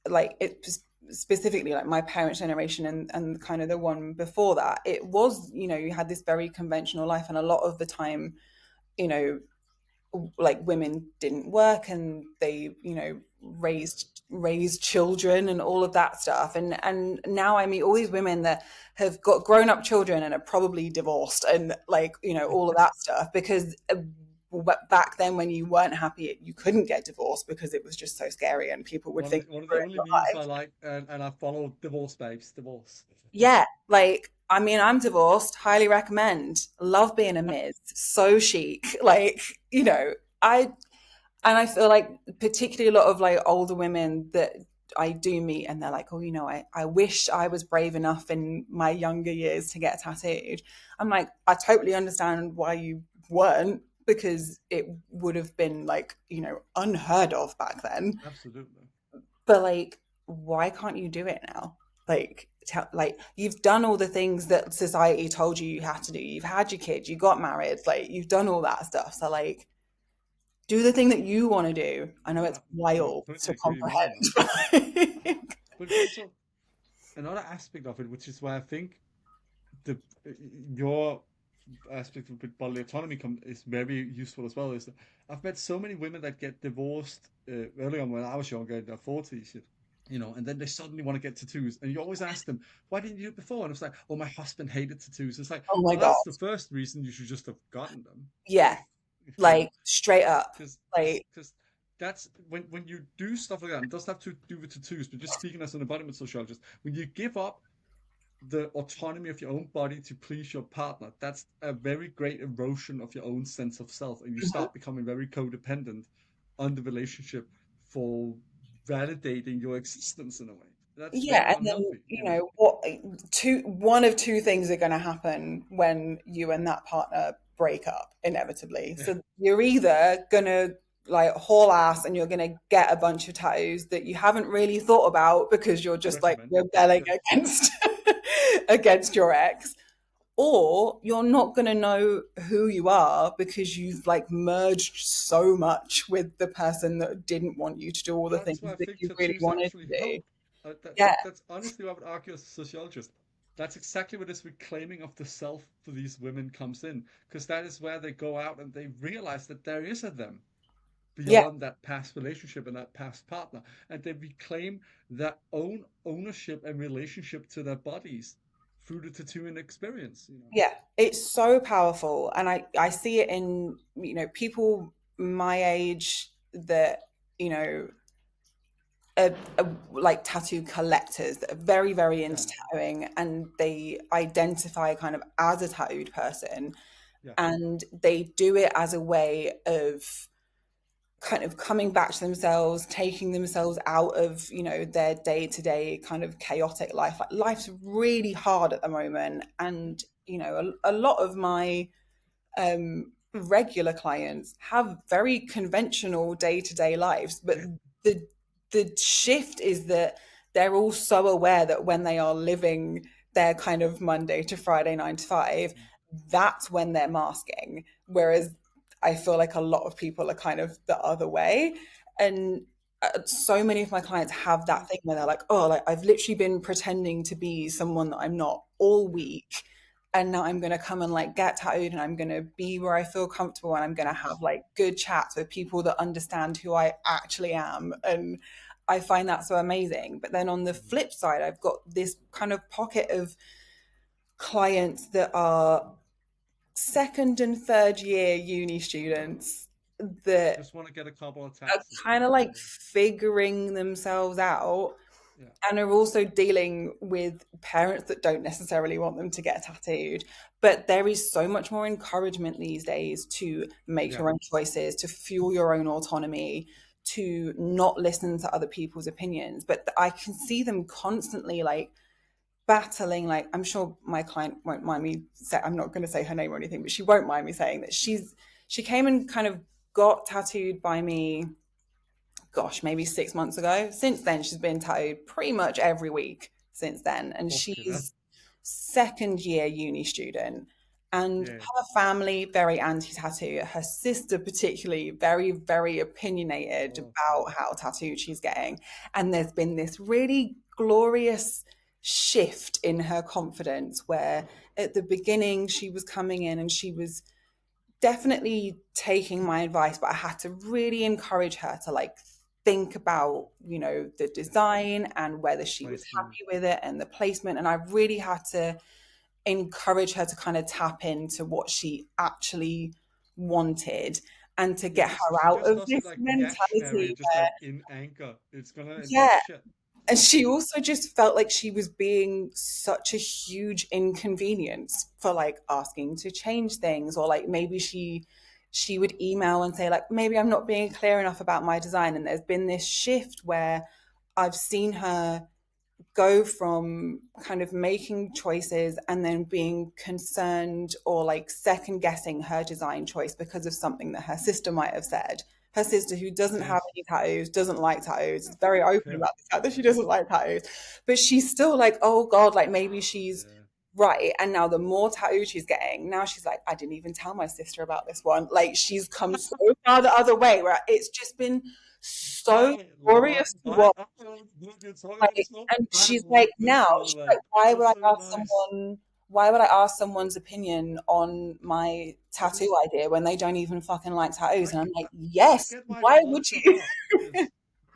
like it specifically like my parents generation and kind of the one before that it was you had this very conventional life and a lot of the time you know like women didn't work and they raised children and all of that stuff and now I meet all these women that have got grown up children and are probably divorced and like all of that stuff because back then when you weren't happy you couldn't get divorced because it was just so scary and people would One of think the one of you the ruined only your memes I life. like, and I follow divorce babes, divorce. Yeah, like I mean, I'm divorced. Highly recommend. Love being a Ms. So chic. Like I I feel like particularly a lot of like older women that I do meet, and they're like, oh, I wish I was brave enough in my younger years to get tattooed. I'm like, I totally understand why you weren't because it would have been like unheard of back then. Absolutely. But like, why can't you do it now? Like, like you've done all the things that society told you had to do. You've had your kids, you got married, like you've done all that stuff. So like, do the thing that you want to do. I know Yeah, it's wild completely to agree. No, no. comprehend. But it's also another aspect of it, which is why I think the your aspect of bodily autonomy is very useful as well. Is that I've met so many women that get divorced early on when I was younger, in their 40s, and then they suddenly want to get tattoos, and you always ask them, "Why didn't you do it before?" And it's like, "Oh, my husband hated tattoos." It's like, Oh my well, god, that's the first reason you should just have gotten them, yeah, you know, like straight up, because like because that's when you do stuff like that. And it doesn't have to do with tattoos, but just speaking as an embodiment sociologist, when you give up the autonomy of your own body to please your partner, that's a very great erosion of your own sense of self, and you mhm. start becoming very codependent on the relationship for validating your existence in a way. That's very Yeah, and then unhealthy, you know. what one of two things are going to happen when you and that partner break up inevitably. Yeah, So you're either going to like haul ass and you're going to get a bunch of tattoos that you haven't really thought about because you're just like recommend. rebelling Yeah, against against your ex, or you're not going to know who you are because you've like merged so much with the person that didn't want you to do all the things That's why I that think you really tattoos wanted actually to do. help. Yeah, That's honestly what I would argue as a sociologist. That's exactly where this reclaiming of the self for these women comes in, because that is where they go out and they realize that there is a them yeah, beyond that past relationship and that past partner, and they reclaim their own ownership and relationship to their bodies through the tattooing experience. yeah. It's so powerful, and I see it in people my age that you know like tattoo collectors that are very, very Yeah, into tattooing, and they identify kind of as a tattooed person, yeah, and they do it as a way of kind of coming back to themselves, taking themselves out of, their day to day kind of chaotic life. Like life's really hard at the moment. And, a lot of my regular clients have very conventional day to day lives, but yeah. the the shift is that they're all so aware that when they are living their kind of Monday to Friday 9 to 5, that's when they're masking. Whereas I feel like a lot of people are kind of the other way. And so many of my clients have that thing where they're like, oh, like I've literally been pretending to be someone that I'm not all Yeah. week, and now I'm going to come and like get tattooed, and I'm going to be where I feel comfortable, and I'm going to have like good chats with people that understand who I actually am. And I find that so amazing. But then on the Mhm. flip side, I've got this kind of pocket of clients that are second and third year uni students that Just want to get a couple of are tats and kind stuff. of Yeah, like figuring themselves out, yeah, and are also dealing with parents that don't necessarily want them to get tattooed. But there is so much more encouragement these days to make yeah. your own choices, to fuel your own autonomy, to not listen to other people's opinions. But I can see them constantly like battling. Like, I'm sure my client won't mind me say, I'm not going to say her name or anything, but she won't mind me saying that she came and kind of got tattooed by me, gosh, maybe 6 months ago. Since then, she's been tattooed pretty much every week since then. And Fucking hell. she's second year uni student. And Yeah. her family, very anti tattoo. Her sister, particularly, very, very opinionated Oh about God. how tattooed she's getting. And there's been this really glorious shift in her confidence where at the beginning she was coming in and she was definitely taking my advice, but I had to really encourage her to like think about, the Yeah. design and whether she was Placement. happy with it and the placement. And I really had to encourage her to kind of tap into what she actually wanted and to Yeah, get because if her she out just of does it this like reactionary mentality and just where, like in anger, it's gonna end up yeah, shit. and she also just felt like she was being such a huge inconvenience for like asking to change things, or like maybe she would email and say like maybe I'm not being clear enough about my design. And there's been this shift where I've seen her go from kind of making choices and then being concerned or like second guessing her design choice because of something that her sister might have said. Her sister, who doesn't have Yes. any tattoos, doesn't like tattoos, Yeah, is very fuck open her. about the fact that she doesn't like tattoos. But she's still like, oh God, like maybe she's Yeah. right. And now the more tattoos she's getting, now she's like, I didn't even tell my sister about this one. Like she's come so far the other way where it's just been so I love. glorious to watch. I love you talking about Like, this now. and I she's love like, this now so she's like like, why would that's I so ask nice. someone? Why would I ask someone's opinion on my tattoo Because idea when they don't even fucking like tattoos? I, And I'm g- like, I yes. get why it Why would warms your you? heart. Yes.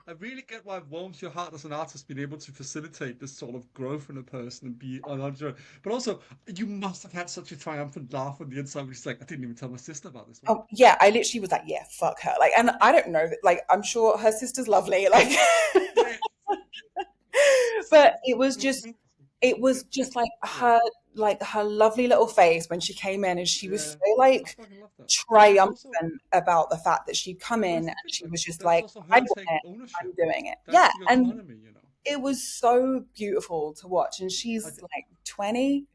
I really get why it warms your heart as an artist being able to facilitate this sort of growth in a person and be an entrepreneur. But also, you must have had such a triumphant laugh on the inside when she's like, I didn't even tell my sister about this one. Oh, yeah, I literally was like, yeah, fuck her. Like, and I don't know, like, I'm sure her sister's lovely. Like, Yeah. but it was just Yeah. like her lovely little face when she came in, and she was Yeah. so I like fucking love that. But that's also triumphant about the fact that she'd come but in that's the and thing, she like was just that's like, also I her want taking it, I'm ownership. doing it. Yeah. That's the And autonomy, you know. it was so beautiful to watch. And I, she's like 20.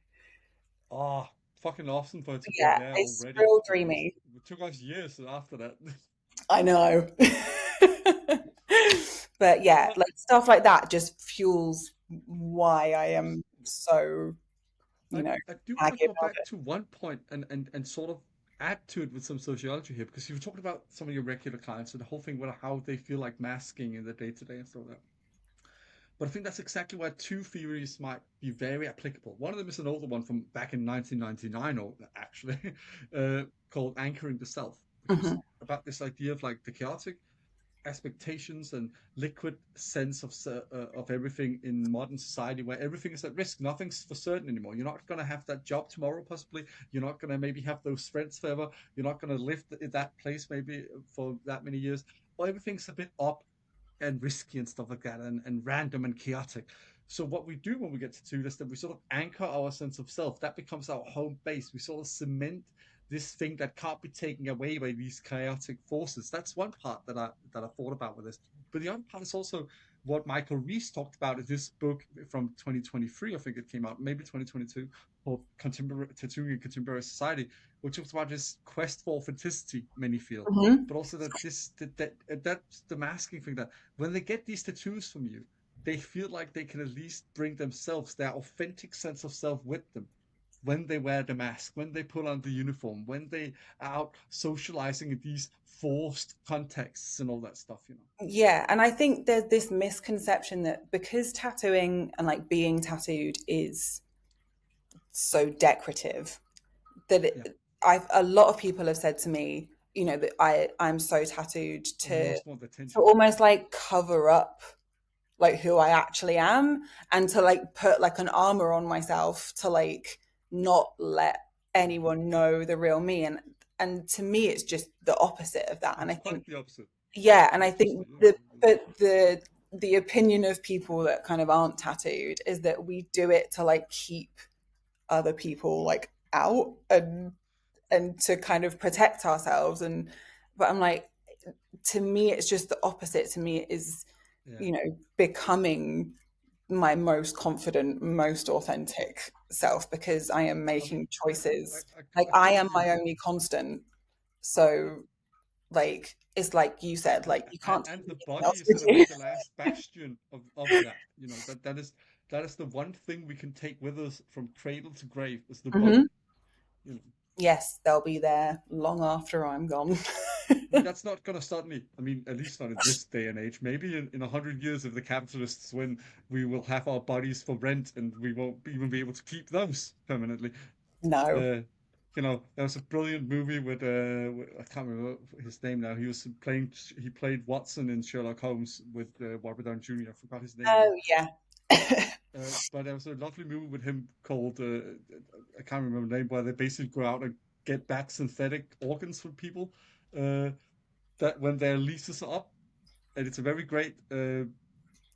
oh, fucking awesome for it to be Yeah, there it's already, real to be honest. dreamy. It took us years after that. I know. But yeah, But like stuff like that just fuels why I am so you know, I do want to aggy go about back to one point and sort of add to it with some sociology here, because you've talked about some of your regular clients and the whole thing about how they feel like masking in the day to day and stuff like that. But I think that's exactly why two theories might be very applicable. One of them is an older one from back in 1999, or actually, called Anchoring the Self, which it. is about this idea of like the chaotic expectations and liquid sense of everything in modern society, where everything is at risk. Nothing's for certain anymore. You're not going to have that job tomorrow, possibly. You're not going to maybe have those friends forever. You're not going to live in that place maybe for that many years. Or everything's a bit up and risky and stuff like that, and random and chaotic. So what we do when we get to do this, that we sort of anchor our sense of self. That becomes our home base. We sort of cement this thing that can't be taken away by these chaotic forces. That's one part that I thought about with this. But the other part is also what Michael Reese talked about in this book from 2023, I think it came out, maybe 2022, called Contemporary Tattooing in Contemporary Society, which talks about this quest for authenticity, many feel, Hmm. but also that's the masking thing, that when they get these tattoos from you, they feel like they can at least bring themselves, their authentic sense of self, with them when they wear the mask, when they put on the uniform, when they are out socializing in these forced contexts and all that stuff, you know. Yeah, and I think there's this misconception that because tattooing and like being tattooed is so decorative, that Yeah. a lot of people have said to me, you know, that I'm so tattooed And you to must want the to attention. almost like cover up like who I actually am, and to like put like an armor on myself to like not let anyone know the real me. And to me it's just the opposite of that. And I It's think, quite the opposite. yeah, and I think Interesting. the Yeah. but the opinion of people that kind of aren't tattooed is that we do it to like keep other people like out, and to kind of protect ourselves. And but I'm like, to me it's just the opposite. To me it is, Yeah. you know, becoming my most confident, most authentic self, because I am I mean, making I, choices. I, Like I I couldn't am agree my more. only constant. So like it's like you said, like you can't And take the anything body else is in with a way you. the last bastion of that. You know, that is the one thing we can take with us from cradle to grave, is the Hmm. body. You know, Yes, they'll be there long after I'm gone. I mean, that's not going to suddenly, I mean, at least not in this day and age. Maybe in 100 years, if the capitalists win, we will have our bodies for rent and we won't even be able to keep those permanently. No. Uh, you know, there was a brilliant movie with, I can't remember his name now. He played Watson in Sherlock Holmes with Robert Downey Jr. I forgot his name now. Oh yeah. But there was a lovely movie with him called, I can't remember the name, where they basically go out and get back synthetic organs from people, uh, that when their leases are up. And it's a very great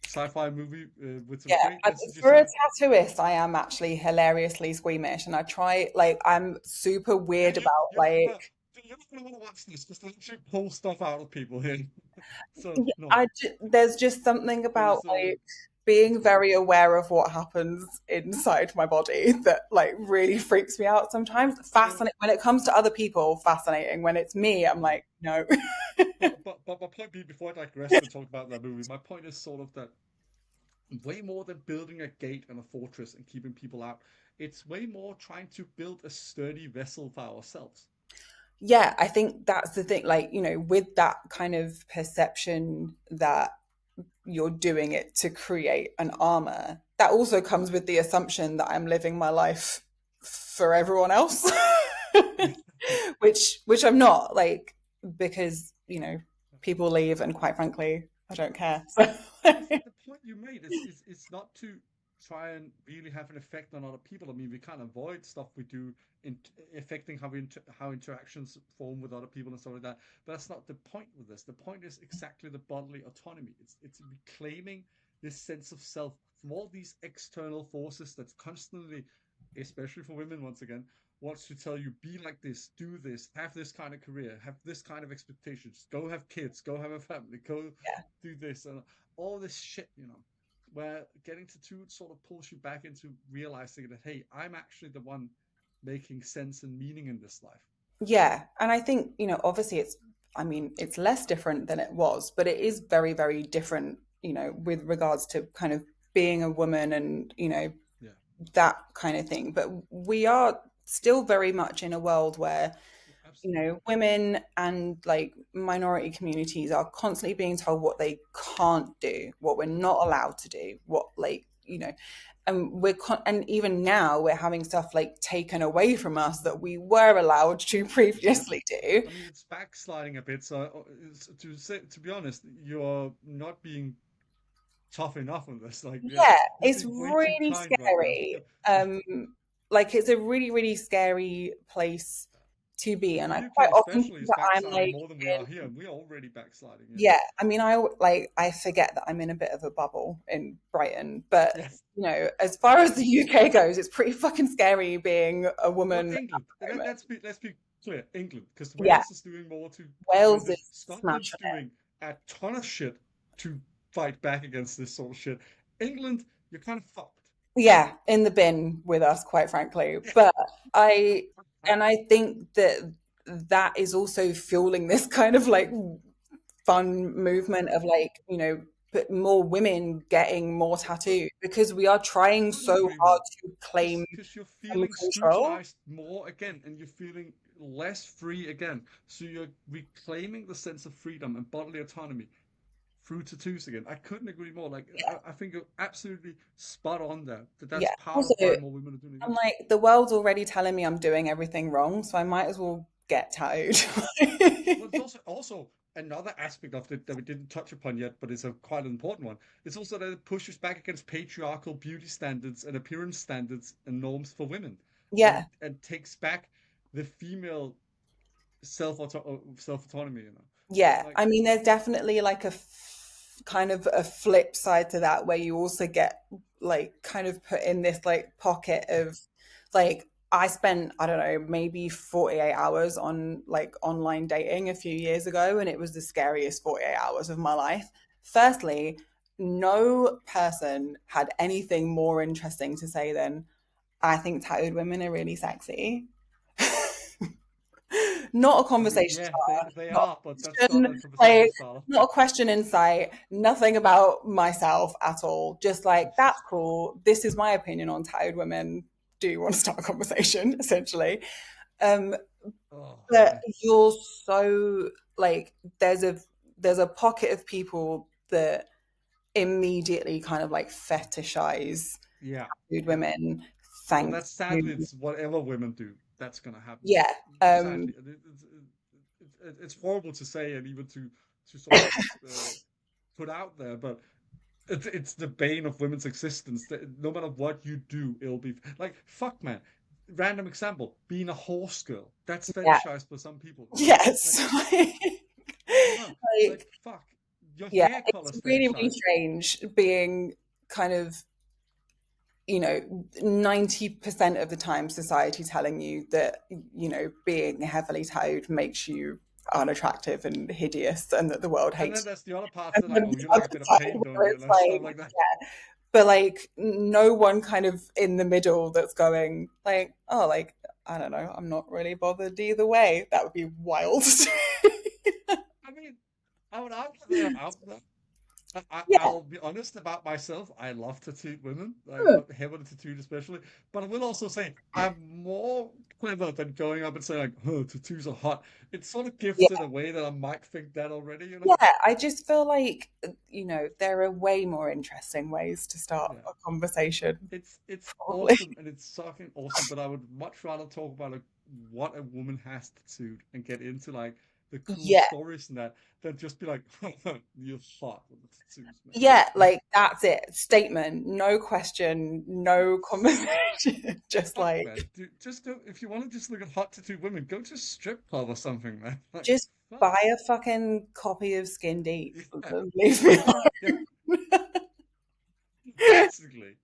sci-fi movie with some Yeah, great messages for in a it. tattooist, I am actually hilariously squeamish, and I try like I'm super weird And about like you're not gonna want to watch this because they actually pull stuff out of people here. So yeah, no, there's just something there about is like being yeah. very aware of what happens inside my body that like really freaks me out sometimes. Well, Fascinating when it comes to other people, fascinating. When it's me, I'm yeah. like, no. But my point being, before I digress and talk about that movie, my point is sort of that way more than building a gate and a fortress and keeping people out, it's way more trying to build a sturdy vessel for ourselves. Yeah, I think that's the thing. Like, you know, with that kind of perception that you're doing it to create an armor, that also comes with the assumption that I'm living my life for everyone else. Yeah. Which I'm not, like, because, you know, people leave and quite frankly, I don't care. So, But I think the point you made is not to try and really have an effect on other people. I mean, we can't avoid stuff we do in affecting how interactions form with other people and stuff like that. But that's not the point with this. The point is exactly the bodily autonomy. It's reclaiming this sense of self from all these external forces that's constantly, especially for women, once again, wants to tell you, be like this, do this, have this kind of career, have this kind of expectations, go have kids, go have a family, go yeah. do this, and all this shit, you know, where getting tattooed sort of pulls you back into realizing that, hey, I'm actually the one making sense and meaning in this life. Yeah. And I think, you know, obviously I mean, it's less different than it was, but it is very, very different, you know, with regards to kind of being a woman and, you know, Yeah. that kind of thing. But we are still very much in a world where, Absolutely. women and like minority communities are constantly being told what they can't do, what we're not allowed to do, what like, and and even now we're having stuff like taken away from us that we were allowed to Yep. previously do. I mean, it's backsliding a bit. So, to be honest, you're not being tough enough on this. Like, Yeah, you're it's being way too really kind right now. scary. Like it's a really, really scary place to be. And And the I UK quite often especially think is that I'm backsliding like more than we are here, and we're already backsliding. Yeah. yeah, I mean, I forget that I'm in a bit of a bubble in Brighton, but Yes. as far as the UK goes, it's pretty fucking scary being a Well, woman at England. the moment. Let's be clear. England, because Yeah, Wales is doing more to prevent Wales this. is Scotland's smashing it. doing a ton of shit to fight back against this sort of shit. England, you're kind of fucked. Yeah, in the bin with us, quite frankly. Yeah. But I, and I think that that is also fueling this kind of like fun movement of like, but more women getting more tattoos because we are trying Couldn't so agree hard more. to claim Because you're some feeling control. scrutinized more again, and you're feeling less free again. So you're reclaiming the sense of freedom and bodily autonomy through tattoos again. I couldn't agree more. Like, I think you're absolutely spot on there. That's Yeah. part Also, of why more women are doing it I'm again. like, the world's already telling me I'm doing everything wrong, so I might as well get tattooed. Well, it's also another aspect of it that we didn't touch upon yet, but it's a quite an important one. It's also that it pushes back against patriarchal beauty standards and appearance standards and norms for women, Yeah. and takes back the female self autonomy. Yeah. Like I mean, there's definitely like kind of a flip side to that where you also get like kind of put in this like pocket of like, I spent, I don't know, maybe 48 hours on like online dating a few years ago, and it was the scariest 48 hours of my life. Firstly, no person had anything more interesting to say than, I think tattooed women are really sexy. Not a I mean, conversation yeah, starter, they not are, but a that's not a question, conversation like starter. not a question in sight, nothing about myself at all. Just like, that's cool. This is my opinion on tattooed women. Do you want to start a conversation? Essentially. Um, Oh but man, you're so like there's a pocket of people that immediately kind of like fetishize yeah, tattooed yeah. women. Well, Thanks that's to sadly, it's whatever women do, that's gonna happen. yeah. Sadly, it's horrible to say and even to sort of put out there, but it's the bane of women's existence. That no matter what you do, it'll be like fuck, man. Random example: being a horse girl. That's Yeah. fetishized for some people. Like, Yes. it's like Like, fuck. Your yeah, hair it's color's really, really fetishized. strange being kind of, 90% of the time society telling you that, being heavily tattooed makes you unattractive and hideous and that the world And then hates there's the other parts you. that And are like, then oh, the you like other a bit of side pain, don't where you? it's Like stuff like, like that. but like no one kind of in the middle that's going like, oh, like, I don't know, I'm not really bothered either way. That would be wild. I mean, I would argue that I'm out there. Yeah. I'll be honest about myself. I love tattooed women. I'm Hmm. not heavily tattooed, especially. But I will also say I'm more clever than going up and saying like, "Oh, tattoos are hot." It sort of gives it away that I might think that already. Yeah, I just feel like, there are way more interesting ways to start Yeah. a conversation, It's probably. awesome and it's fucking awesome, but I would much rather talk about like what a woman has tattooed and get into like the cool Yeah. stories and that than just be like, "You're hot with the tattoos, man." Yeah, Like, like that's it. Statement, no question, no just conversation. Just fuck, like, man. Dude, just go if you want to just look at hot tattooed women, go to a strip club or something, man. Like, just fuck. buy a fucking copy of Skin Deep Yeah, and leave me yeah, alone. basically.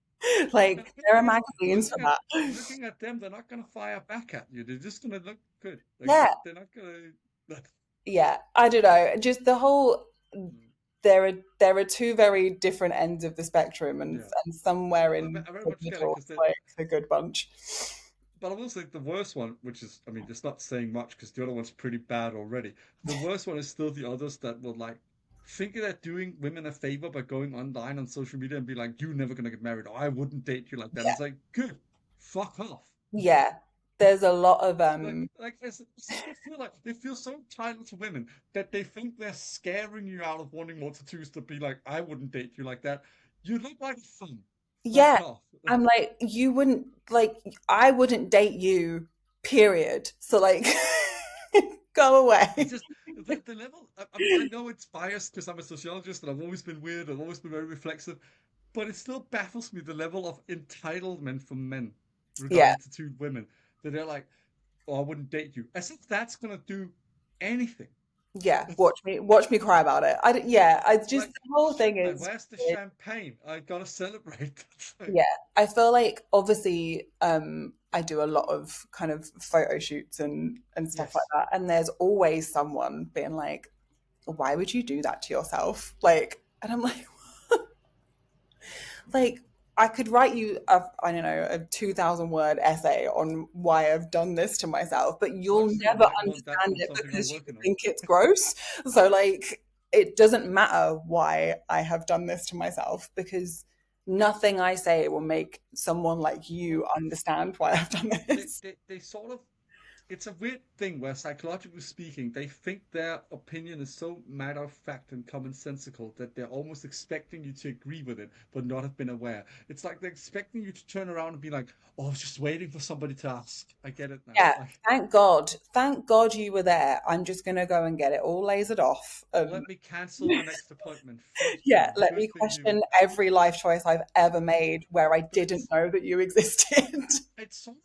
Like, And the there are thing is, magazines for that. looking at them, they're not gonna fire back at you. They're just gonna look good. Like Yeah, they're not gonna. yeah. I don't know. Just the whole there are two very different ends of the spectrum, and Yeah. somewhere in I very the much get it middle because is like the good bunch. but I will say the worst one, which is, I mean, it's not saying much because the other one's pretty bad already. The worst one is still the others that will like thinking they're doing women a favor by going online on social media and be like, "You're never gonna get married," or "I wouldn't date you like that." And Yeah. it's like, good, fuck off. Yeah. There's a lot of They feel like they feel so entitled to women that they think they're scaring you out of wanting more tattoos to be like, "I wouldn't date you like that." You look like fun. yeah, Fuck off. I'm like, you wouldn't like I wouldn't date you, period. So like go It's away. just the level. I know it's biased because I'm a sociologist and I've always been weird. I've always been very reflexive, but it still baffles me the level of entitlement from men Yeah. regarding tattooed women that they're like, "Oh, I wouldn't date you," as if that's gonna do anything. Yeah, watch me cry about it. Yeah, I just Like, the whole thing shit, man, is where's the champagne? I gotta celebrate. yeah. I feel like obviously I do a lot of kind of photo shoots and stuff like Yes. that, and there's always someone being like, why would you do that to yourself? Like, and I'm like I could write you I don't know, a 2,000 word essay on why I've done this to myself, but you'll Honestly, I never might want that understand for it something I'm because you working on. think it's gross. So like it doesn't matter why I have done this to myself because nothing I say will make someone like you understand why I've done this. They sort of, it's a weird thing where psychologically speaking, they think their opinion is so matter of fact and commonsensical that they're almost expecting you to agree with it, but not have been aware. It's like they're expecting you to turn around and be like, "Oh, I was just waiting for somebody to ask." I get it now. Yeah, Like, thank God. Thank God you were there. I'm just gonna go and get it all lasered off. let me cancel my next appointment. Thank Yeah, you. let Good me for you. question every life choice I've ever made where I But didn't know that you existed. it's sort of,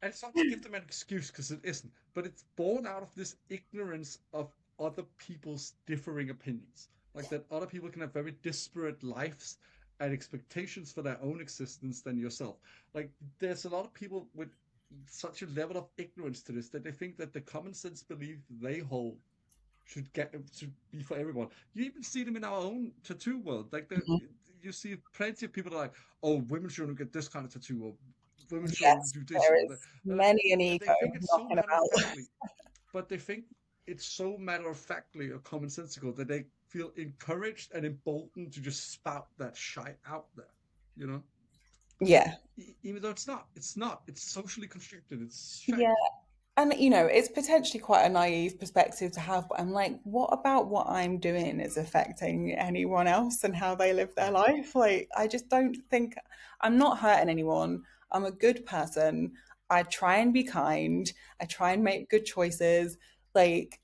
and it's not to give them an excuse because it isn't, but it's born out of this ignorance of other people's differing opinions. Like that other people can have very disparate lives and expectations for their own existence than yourself. Like there's a lot of people with such a level of ignorance to this that they think that the common sense belief they hold should be for everyone. You even see them in our own tattoo world. Mhm. You see plenty of people that are like, "Oh, women shouldn't get this kind of tattoo," or "Women shouldn't Yes, do this," there or that. is many an They ego think it's so knocking matter of about. factly, but they think it's so matter of factly or commonsensical that they feel encouraged and emboldened to just spout that shite out there. You know, Yeah, even though it's not. It's not. It's socially constructed. It's shite. yeah. And you know, it's potentially quite a naive perspective to have, but I'm like, what about what I'm doing is affecting anyone else and how they live their life? Like, I just don't think I'm not hurting anyone. I'm a good person. I try and be kind. I try and make good choices. Like,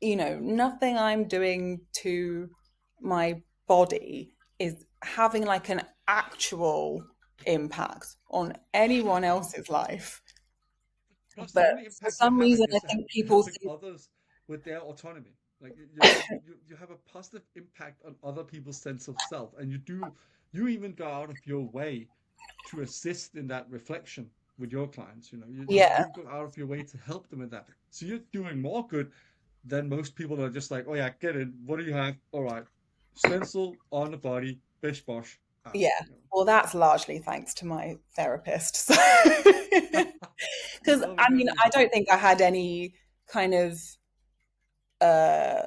you know, nothing I'm doing to my body is having like an actual impact on anyone else's life. Plus, the But only for impact you're some having reason, I is think people helping think, others with their autonomy. Like you have a positive impact on other people's sense of self, and you even go out of your way to assist in that reflection with your clients. You know, yeah, you go out of your way to help them with that. So you're doing more good than most people that are just like, "Oh yeah, get it. What do you have? All right, stencil on the body, bish bosh out." yeah. You Well, that's largely thanks to my therapist. So, know, because well, we I got mean, you. I don't think I had any kind of uh,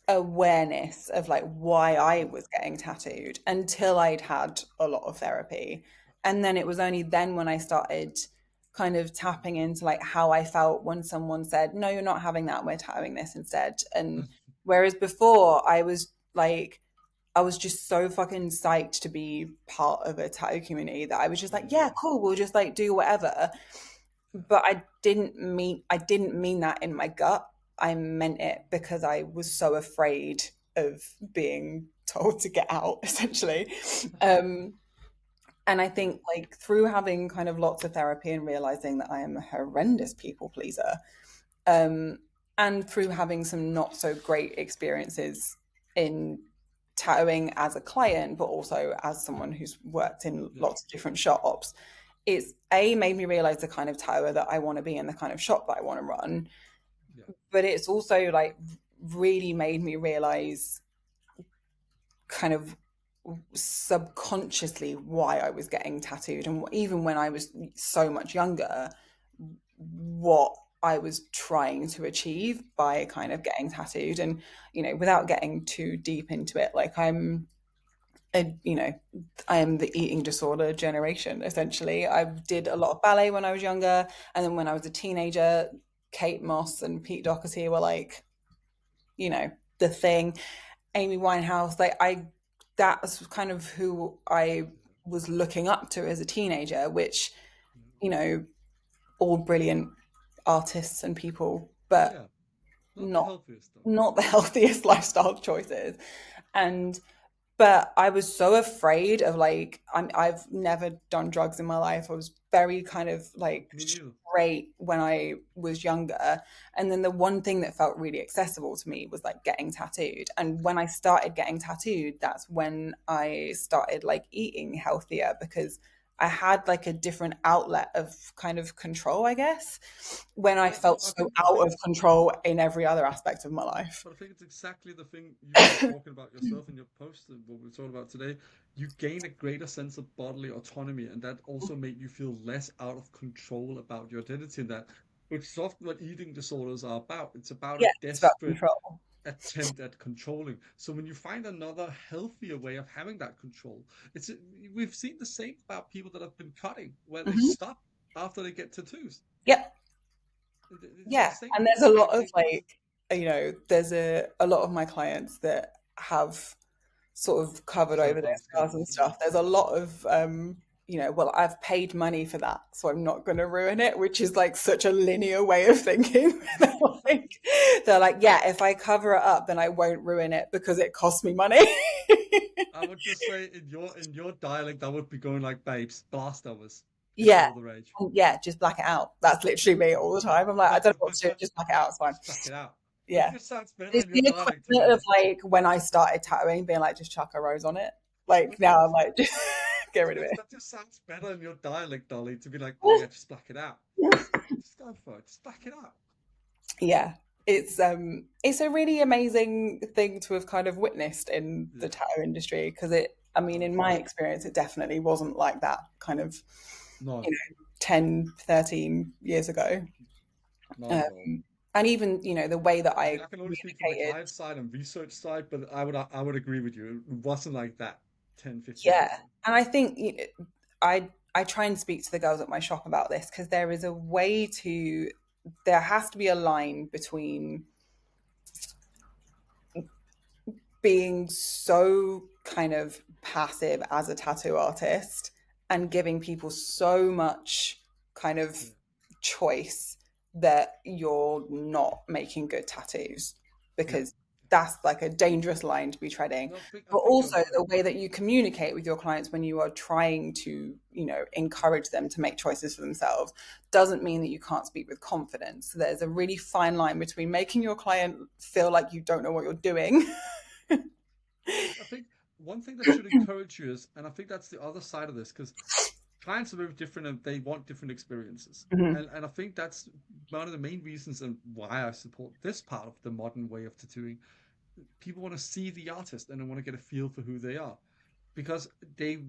awareness of like why I was getting tattooed until I'd had a lot of therapy. And then it was only then when I started kind of tapping into like how I felt when someone said, no, you're not having that, we're tattooing this instead. And whereas before I was like, I was just so fucking psyched to be part of a tattoo community that I was just like, yeah, Yeah, cool, we'll just like do whatever. But I didn't mean that in my gut. I meant it because I was so afraid of being told to get out, essentially. Um, and I think like through having kind of lots of therapy and realizing that I am a horrendous people pleaser, um, and through having some not so great experiences in tattooing as a client, but also as someone who's worked in yeah, lots of different shops, it's a made me realize the kind of tattooer that I want to be and the kind of shop that I want to run. yeah. But it's also like really made me realize kind of subconsciously why I was getting tattooed and even when I was so much younger, what I was trying to achieve by kind of getting tattooed. And, without getting too deep into it, like a, you know, I am the eating disorder generation, essentially. I did a lot of ballet when I was younger. And then when I was a teenager, Kate Moss and Pete Doherty were like, the thing. Amy Winehouse, that's kind of who I was looking up to as a teenager, which, you know, all brilliant artists and people, but Yeah, not the not healthiest though. not the healthiest lifestyle choices. And but I was so afraid of like I've never done drugs in my life. I was very kind of like Me neither. straight when I was younger. And then the one thing that felt really accessible to me was like getting tattooed. And when I started getting tattooed, that's when I started like eating healthier because I had like a different outlet of kind of control, I guess, when I Yeah, no, felt I so think the out thing of is, control in every other aspect of my life. but I think it's exactly the thing you've been talking about yourself in your post and what we're talking about today. You gain a greater sense of bodily autonomy, and that also made you feel less out of control about your identity. And that, which is often what eating disorders are about. It's about a Yeah, it's about desperate control. attempt at controlling. So when you find another healthier way of having that control, it's we've seen the same about people that have been cutting, where they Hmm. stop after they get tattoos. Yeah, It's the yeah. same And thing. there's a lot Like of they, like, there's a lot of my clients that have sort of covered over their self-harm scars and schedules. stuff. There's a lot of, well, I've paid money for that, so I'm not going to ruin it, which is like such a linear way of thinking. They're like, yeah, if I cover it up, then I won't ruin it because it cost me money. I would just say in your dialect, that would be going like, "Babes, blast overs. It's Yeah. all the rage." Yeah, just black it out. That's literally me all the time. I'm like, I But don't know what but to do, but just black it out. It's fine. just back it out. That Yeah. just sounds better It's in your the dialect to equivalent me. of like when I started tattooing, being like, just chuck a rose on it. Like But now I'm that's like, just get rid of that it. just sounds better in your dialect, Dolly, to be like, "Oh yeah, just black it out. Just go for it. Just back it out." Yeah. It's a really amazing thing to have kind of witnessed in the Yeah. tattoo industry because I mean, Oh, in for my sure. experience, it definitely wasn't like that kind of, No, 10, 13 years ago. not Um, at all. and even, the way that I mean, I I can only speak from the communicated. client side and research side, but I would agree with you. It wasn't like that 10, 15 Yeah, years ago. and I think I try and speak to the girls at my shop about this because there has to be a line between being so kind of passive as a tattoo artist and giving people so much kind of Yeah. choice that you're not making good tattoos Yeah. because that's like a dangerous line to be treading. No, I But think you're also right. the way that you communicate with your clients when you are trying to, encourage them to make choices for themselves doesn't mean that you can't speak with confidence. There's a really fine line between making your client feel like you don't know what you're doing. I think one thing that should encourage you is, and I think that's the other side of this, because clients are very different and they want different experiences. Mhm. And I think that's one of the main reasons and why I support this part of the modern way of tattooing. People want to see the artist and they want to get a feel for who they are because they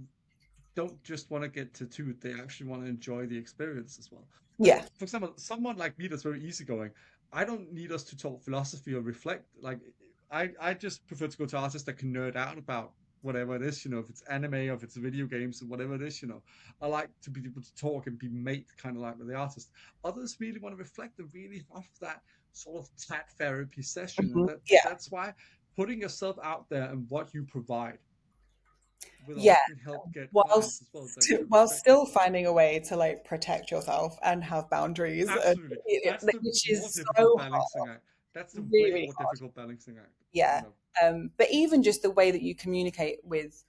don't just want to get tattooed, they actually want to enjoy the experience as well. Like, Yeah. for example, someone like me that's very easygoing, I don't need us to talk philosophy or reflect. Like, I just prefer to go to artists that can nerd out about whatever it is, if it's anime or if it's video games or whatever it is. I like to be able to talk and be mate kind of like with the artist. Others really want to reflect and really have that sort of tat therapy session. And Mhm. Yeah. that's why putting yourself out there and what you provide will Yeah. often help get clients Whilst as well that to while respect you. still finding a way to like protect yourself and have boundaries, Absolutely. That's the which more is difficult so hard, balancing act. That's the really, way really more hard. difficult balancing act. You Yeah. know. But even just the way that you communicate with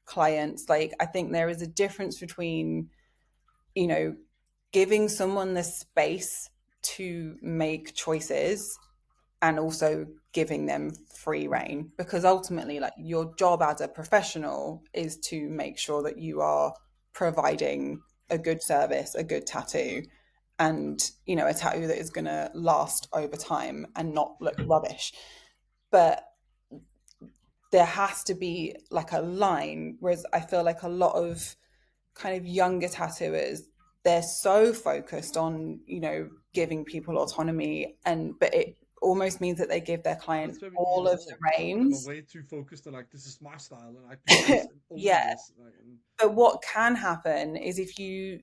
clients, like I think there is a difference between, you know, giving someone the space to make choices and also giving them free reign because ultimately like your job as a professional is to make sure that you are providing a good service, a good tattoo, and a tattoo that is going to last over time and not look rubbish. But there has to be like a line, whereas I feel like a lot of kind of younger tattooers they're so focused on, giving people autonomy, but it almost means that they give their client That's very all either of or. the Some of them are reins. way too focused on like this is my style and I do this and only Yeah. this. Like, and, But what can happen is if you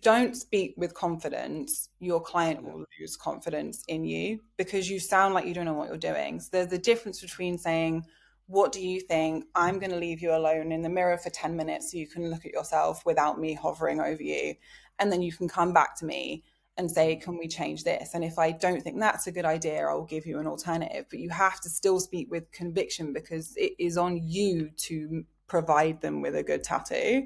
don't speak with confidence, your client yeah, will lose confidence in you because you sound like you don't know what you're doing. So there's a difference between saying, what do you think? I'm going to leave you alone in the mirror for 10 minutes so you can look at yourself without me hovering over you. And then you can come back to me and say, mm, can we change this? And if I don't think that's a good idea, I'll give you an alternative. But you have to still speak with conviction because it is on you to provide them with a good tattoo.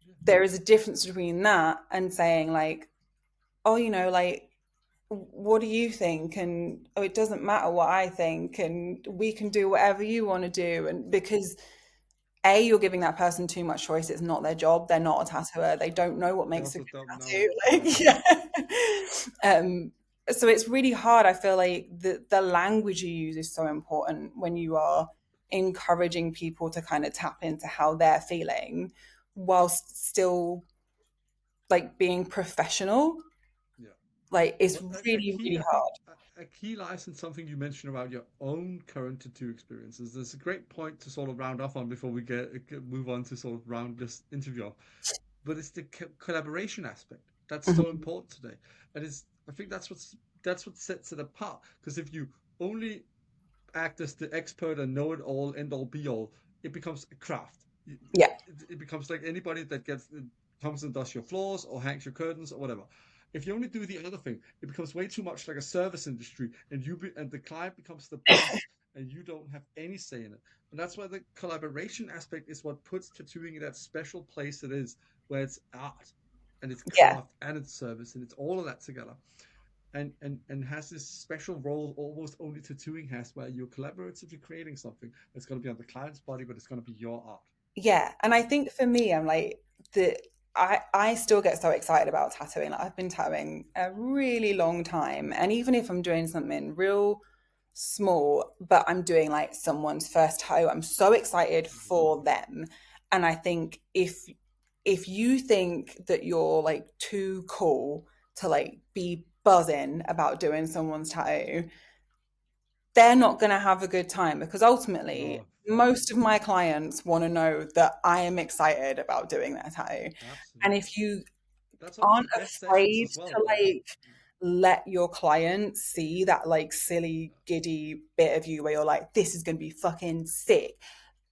yeah, There is a difference between that and saying like, oh, like, what do you think? And oh, it doesn't matter what I think, and we can do whatever you want to do. And because you're giving that person too much choice. It's not their job. They're not a tattooer. They don't know what they makes a also good don't know. tattoo. Yeah, Like, yeah. So it's really hard. I feel like the language you use is so important when you are encouraging people to kind of tap into how they're feeling whilst still like being professional. yeah. Like it's Well, a really, key, really I think, hard. a key lies in something you mentioned about your own current tattoo experiences. There's a great point to sort of round off on before we move on to sort of round this interview off. But it's the collaboration aspect that's so Mhm. important today, and it's I think that's what sets it apart. Because if you only act as the expert and know it all, end all, be all, it becomes a craft. Yeah, It becomes like anybody that comes and does your floors or hangs your curtains or whatever. If you only do the other thing, it becomes way too much like a service industry, and and the client becomes the boss, and you don't have any say in it. And that's why the collaboration aspect is what puts tattooing in that special place it is, where it's art, and it's yeah, craft, and it's service, and it's all of that together and has this special role almost only tattooing has, where you're collaboratively creating something that's going to be on the client's body, but it's going to be your art. yeah. And I think for me, I'm like the I still get so excited about tattooing. Like I've been tattooing a really long time, and even if I'm doing something real small, but I'm doing like someone's first toe, I'm so excited Mm-hmm. for them. And I think if you think that you're like too cool to like be buzzing about doing someone's tattoo, they're not going to have a good time because ultimately Oh, fuck most no. of my clients want to know that I am excited about doing their tattoo. And Absolutely. if you That's always the aren't best sessions afraid as well, to right? like let your clients see that like silly giddy bit of you where you're like, this is going to be fucking sick,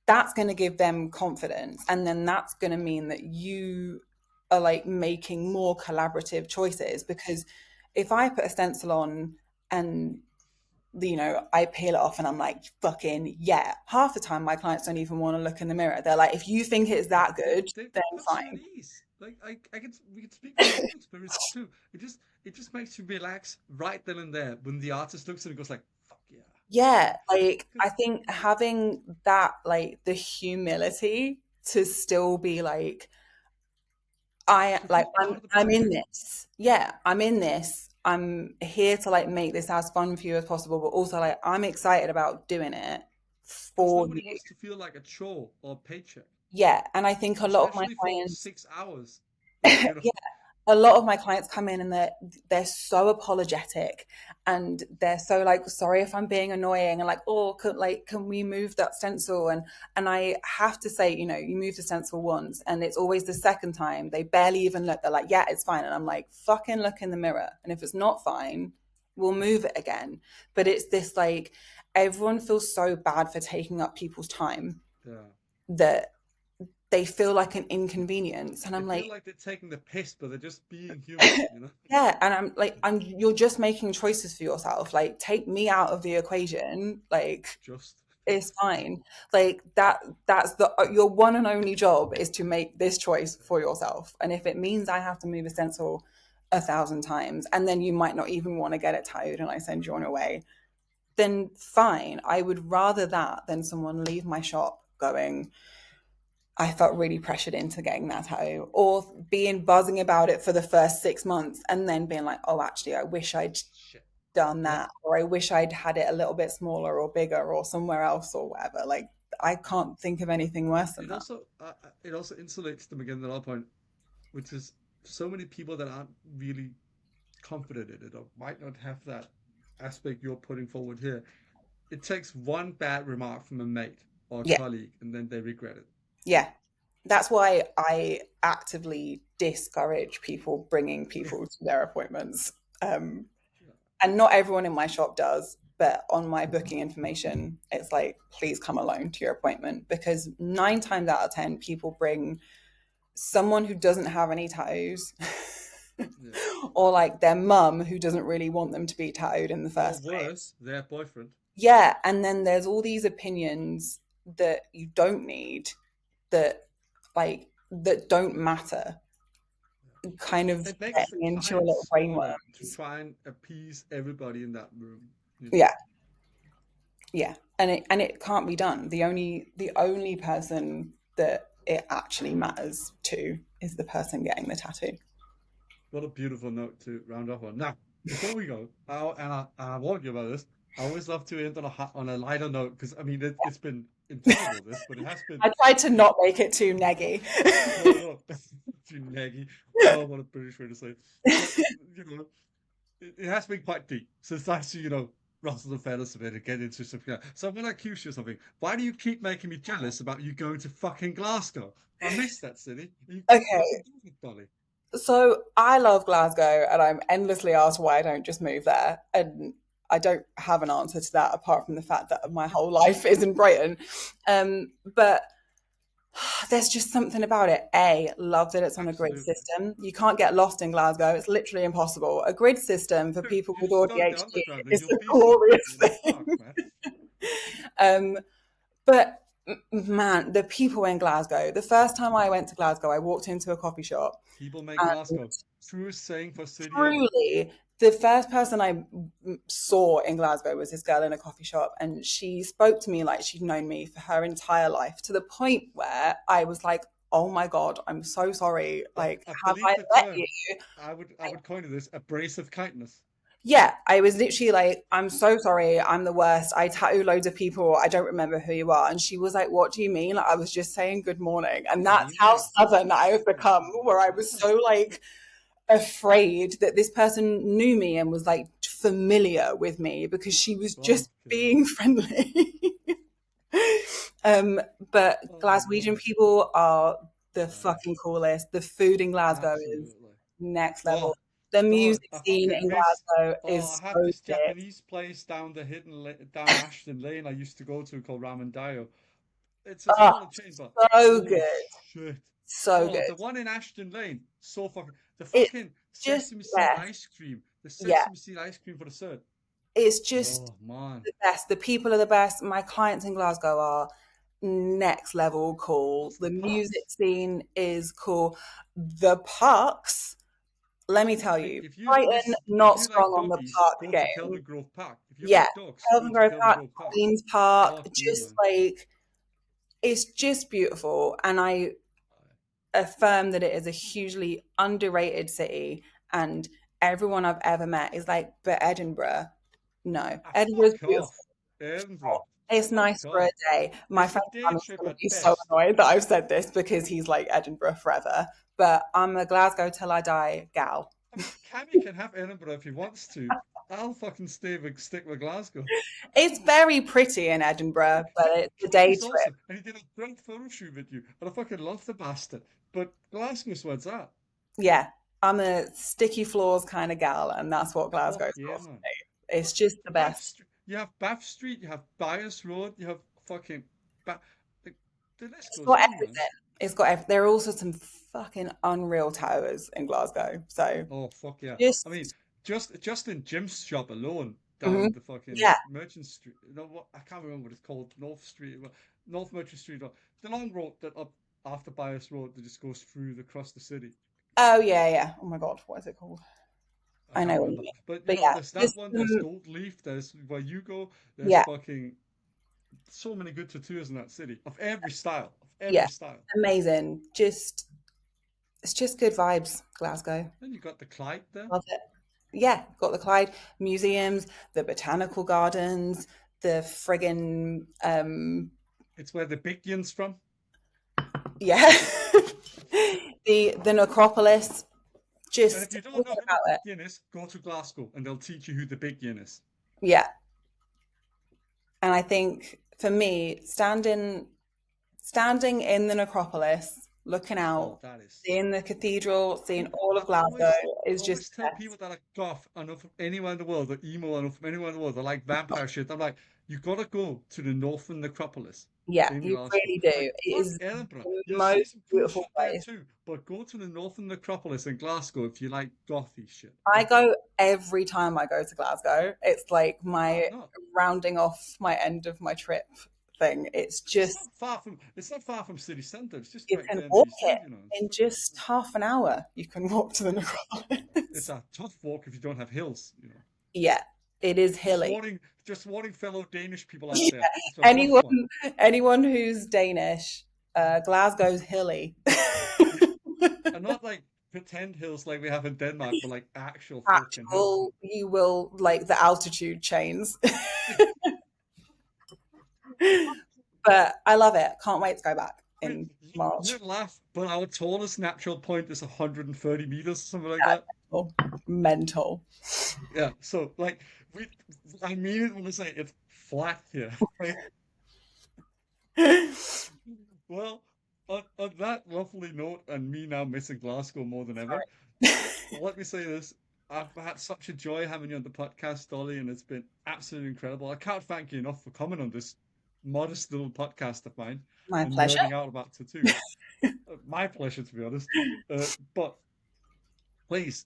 that's going to give them confidence, and then that's going to mean that you are like making more collaborative choices. Because if I put a stencil on and I peel it off and I'm like, fucking yeah. Half the time, my clients don't even want to look in the mirror. They're like, if you think it's Yeah, that good, then it puts you at fine. ease. Like I can we can speak from our own experiences too. It just makes you relax right then and there when the artist looks at it and goes like, fuck yeah. Yeah. Like, I Because think having that, like, the humility to still be like, to feel part of the I'm in project. this. Yeah, I'm in this. I'm here to like make this as fun for you as possible, but also like I'm excited about doing it Because for nobody you. wants to feel like a chore or a paycheck, Yeah. And I think a lot of my especially for clients, 6 hours. You know, yeah, a lot of my clients come in and they're so apologetic and they're so like, sorry if I'm being annoying, and like, oh, can we move that stencil? And I have to say, you move the stencil once and it's always the second time they barely even look. They're like, yeah, it's fine. And I'm like, fucking look in the mirror, and if it's not fine, we'll move it again. But it's this like, everyone feels so bad for taking up people's time yeah. that they feel like an inconvenience. And They I'm feel like, like they're taking the piss, but they're just being human. You know, yeah, and I'm like, you're just making choices for yourself. Like, take me out of the equation. Like, just it's fine. Like that's the your one and only job is to make this choice for yourself. And if it means I have to move a stencil 1,000 times, and then you might not even want to get it tattooed, and I send you on your way, then fine. I would rather that than someone leave my shop going, I felt really pressured into getting that tattoo, or being buzzing about it for the first 6 months and then being like, oh, actually, I wish I'd shit. done Yeah. that, or I wish I'd had it a little bit smaller or bigger or somewhere else or whatever. Like, I can't think of anything worse than It that. also it also insulates them again. Another point. which is so many people that aren't really confident in it or might not have that aspect you're putting forward here. It takes one bad remark from a mate or a Yeah, colleague, and then they regret it. yeah. That's why I actively discourage people bringing Yeah, people to their appointments. Um, yeah, and not everyone in my shop does, but on my booking information, it's like, please come alone to your appointment because 9 times out of 10, people bring someone who doesn't have any tattoos yeah. or like their mum who doesn't really want them to be tattooed in the Or first place. worse, their boyfriend. Yeah. And then there's all these opinions that you don't need that that don't matter, kind of It makes the getting into your client little smarter to brainworms. try and appease everybody in that room. You know. Yeah. Yeah, and it can't be done. The only person that it actually matters to is the person getting the tattoo. What a beautiful note to round off on. Now, before we go, I warned you about this. I always love to end on on a lighter note because I mean it's been enjoyable this, but it has been I tried to not make it too neggy. no no too naggy. Oh, what a British way to say it. But you know, it has been quite deep. So it's nice to rustle the feathers a bit and get into something. So I'm gonna accuse you of something. Why do you keep making me jealous about you going to fucking Glasgow? I miss that city. You keep fucking Okay, doing it, Dolly. so I love Glasgow, and I'm endlessly asked why I don't just move there, and I don't have an answer to that apart from the fact that my whole life is in Brighton. But there's just something about it. Love that it's on a grid Absolutely. system. You can't get lost in Glasgow. It's literally impossible. A grid system for Dude, people you with just go to the ADHD underground and is you'll a be somewhere. glorious You're like, fuck, thing. man. Um, but man, the people in Glasgow. The first time I went to Glasgow, I walked into a coffee shop, People make and Glasgow. Truest saying for city ever. truly, the first person I saw in Glasgow was this girl in a coffee shop, and she spoke to me like she'd known me for her entire life, to the point where I was like, "Oh my God, I'm so sorry. Like, I have believe I the let you?" term. I would coin it this abrasive kindness. Yeah, I was literally like, "I'm so sorry. I'm the worst. I tattoo loads of people. I don't remember who you are." And she was like, "What do you mean?" Like, I was just saying good morning. And Good that's how evening. southern I've Good become, where I was evening. so like afraid that this person knew me and was like familiar with me because she was just Fucking. being friendly. um, but Oh Glaswegian man. people are the Uh, fucking coolest. The food in Glasgow is absolutely. next level. Oh, The oh, music I scene fucking in miss. Glasgow Oh, I is have so this sick. Japanese place down down Ashton Lane I used to go to called Ramen Dio. It's a Oh, smaller chain, but so holy good. shit. So Oh, good. the one in Ashton Lane, so fucking the It's fucking just sesame seed best. ice cream. The Yeah. sesame seed ice cream for the cert. It's just Oh man. the best. The people are the best. My clients in Glasgow are next level cool. What's the The music parks? scene is cool. The parks, let me tell Hey, you, if you Brighton miss if not you like strong on the doggies, park go to game. Kelvin Grove Park. If you Yeah, like dogs, go Kelvin to Grove Kelvin Park, Grove Park. Queen's Park, Fuck you, just man. like it's just beautiful. And I affirm that it is a hugely underrated city. And everyone I've ever met is like, but Edinburgh, no, Ah, Edinburgh's fuck beautiful. off. Edinburgh. It's Fuck nice for a off. day. My It's a friend day Sam is trip going to at be so best. annoyed that I've said this because he's like Edinburgh forever. But I'm a Glasgow till I die gal. I mean, Cammy can have Edinburgh if he wants to. I'll fucking stick with Glasgow. It's very pretty in Edinburgh, but it's a day Cammy's trip. awesome, and he did a great photo shoot with you, and I fucking love the bastard. But Glasgow's where's that? Yeah, I'm a sticky floors kind of gal, and that's what Fuck Glasgow's yeah, got for man. me. It's just the Bath best. Street. You have Bath Street. You have Bias Road. You have fucking. Ba- the, the list It's goes got on, man. everything. There are also some fucking unreal towers in Glasgow. So Oh fuck yeah! I mean, just just in Jim's shop alone, mhm. down the fucking Yeah. Merchant Street. No, what I can't remember what it's called. North Street, North Merchant Street. The long road that up after Bias Road that just goes through across the city. Oh yeah, yeah. Oh my God, what is it called? I I can't know what you remember. mean. But But yeah, there's that just one. There's Gold Leaf. There's where you go. There's yeah, fucking so many good tattoos in that city of every style. Of yeah. every style. Amazing. Just it's just good vibes, Glasgow. Then you got the Clyde there. Love it. Yeah, got the Clyde museums, the botanical gardens, the friggin' It's where the big yin's from. yeah. The necropolis, And if just you don't know everything who the about big it. yin is, go to Glasgow and they'll teach you who the big yin is. Yeah. And I think for me, standing in the necropolis, looking Oh, out, that is. seeing the cathedral, seeing See, all I of Glasgow always, I is just always tell the people that are goth enough from anywhere in the world, or emo enough from anywhere in the world, they like vampire shit. I'm like, you gotta go to the Northern Necropolis yeah, in you Glasgow. really do. Like, It fuck is Edinburgh. the You'll see most some cool beautiful shit there place. too, but go to the Northern Necropolis in Glasgow if you like gothy shit. I That's it. go every time I go to Glasgow. It's like Oh my no, rounding off my end of my trip thing. It's just, it's not far from city centre. It's just you right can down the walk East it End, you know. It's in fucking, just half an hour. You can walk to the it's necropolis. a tough walk if you don't have hills, you know. Yeah, it is Just hilly. warning, just warning fellow Danish people out Yeah. there. It's a rough Anyone, one. anyone who's Danish, Glasgow's hilly. And not like pretend hills like we have in Denmark, but like actual fucking hills. Actual, you will like the altitude chains. But I love it. Can't wait to go back Wait, in March. you laugh, but our tallest natural point is 130 meters, something like That's that. mental. Yeah, so like we, I mean it when I say it's flat here. Right? Well, on that lovely note, and me now missing Glasgow more than ever, let me say this. I've had such a joy having you on the podcast, Dolly, and it's been absolutely incredible. I can't thank you enough for coming on this modest little podcast of mine My and pleasure. nerding out about tattoos. My pleasure, to be honest. But please,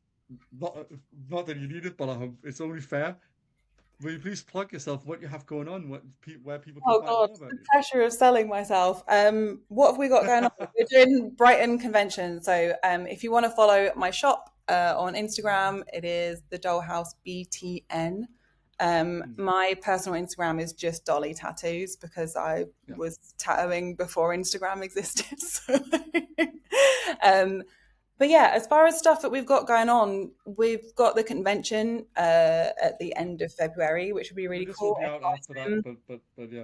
not, not that you need it, but it's only fair. Will you please plug yourself, what you have going on, where people can Oh find God, more about the you? pressure of selling myself. What have we got going on? We're doing Brighton convention. So if you want to follow my shop on Instagram, it is the Dollhouse BTN. Hmm, My personal Instagram is just Dolly Tattoos because I yeah, was tattooing before Instagram existed. So, um, but yeah, as far as stuff that we've got going on, we've got the convention at the end of February, which would be well, really this will cool be in out after that, Brighton. but yeah,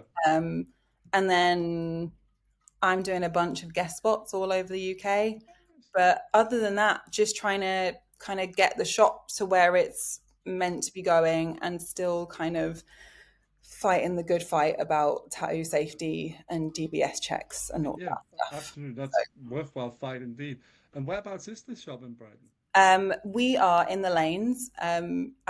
And then I'm doing a bunch of guest spots all over the UK. oh, nice. But other than that, just trying to kind of get the shop to where it's meant to be going and still kind of fighting the good fight about tattoo safety and DBS checks and all Yeah, that stuff. absolutely, that's worthwhile fight indeed. And whereabouts is this shop in Brighton? We are in the lanes. I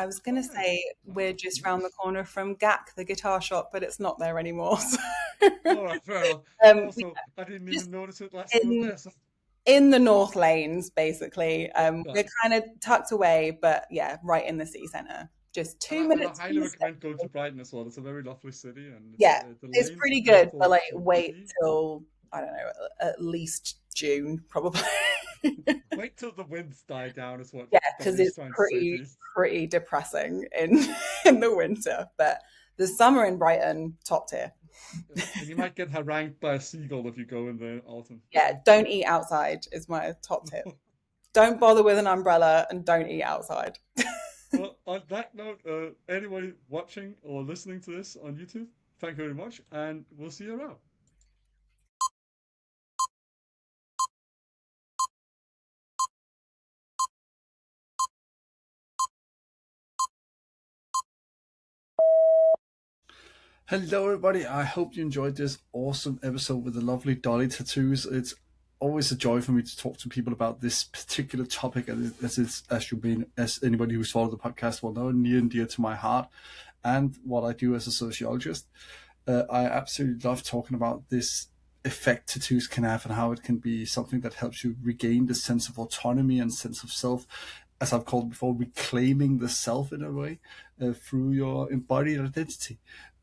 was going Oh, to nice. say we're Oh, just round the nice. corner from GAC, the guitar shop, but it's not there anymore. So, All right, fair enough. yeah, Also, I didn't just even notice it last time I was in there. So, in the north lanes, basically. got We're it. kind of tucked away, but yeah, right in the city centre. Just And two I minutes from highly the recommend going to station. Brighton as well. It's a very lovely city, and it's Yeah, the it's lanes are pretty good, but beautiful like to wait see. till I don't know, at least June probably. Wait till the winds die down, is what Yeah, because Dolly's it's trying to say to pretty you. pretty depressing in in the winter, but the summer in Brighton top tier. And you might get harangued by a seagull if you go in the autumn. Yeah, don't eat outside is my top tip. Don't bother with an umbrella and don't eat outside. Well, on that note, anybody watching or listening to this on YouTube, thank you very much, and we'll see you around. Hello, everybody. I hope you enjoyed this awesome episode with the lovely Dolly Tattoos. It's always a joy for me to talk to people about this particular topic, as it's, as you mean, as anybody who's followed the podcast will know, near and dear to my heart, and what I do as a sociologist. I absolutely love talking about this effect tattoos can have and how it can be something that helps you regain the sense of autonomy and sense of self, as I've called before, reclaiming the self in a way through your embodied identity.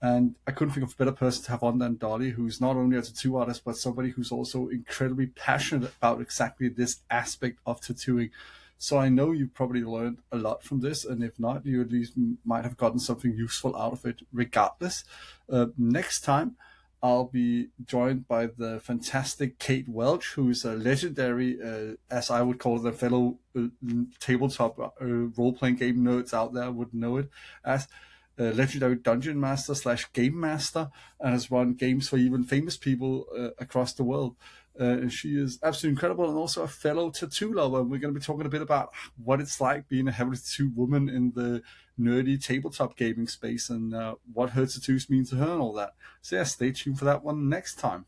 And I couldn't think of a better person to have on than Dolly, who's not only a tattoo artist, but somebody who's also incredibly passionate about exactly this aspect of tattooing. So I know you probably learned a lot from this, and if not, you at least might have gotten something useful out of it regardless. Next time, I'll be joined by the fantastic Kate Welch, who is a legendary, as I would call the fellow tabletop role playing game nerds out there would know it as a legendary dungeon master slash game master, and has run games for even famous people across the world. She is absolutely incredible and also a fellow tattoo lover. We're going to be talking a bit about what it's like being a heavily tattooed woman in the nerdy tabletop gaming space and what her tattoos mean to her and all that. So yeah, stay tuned for that one next time.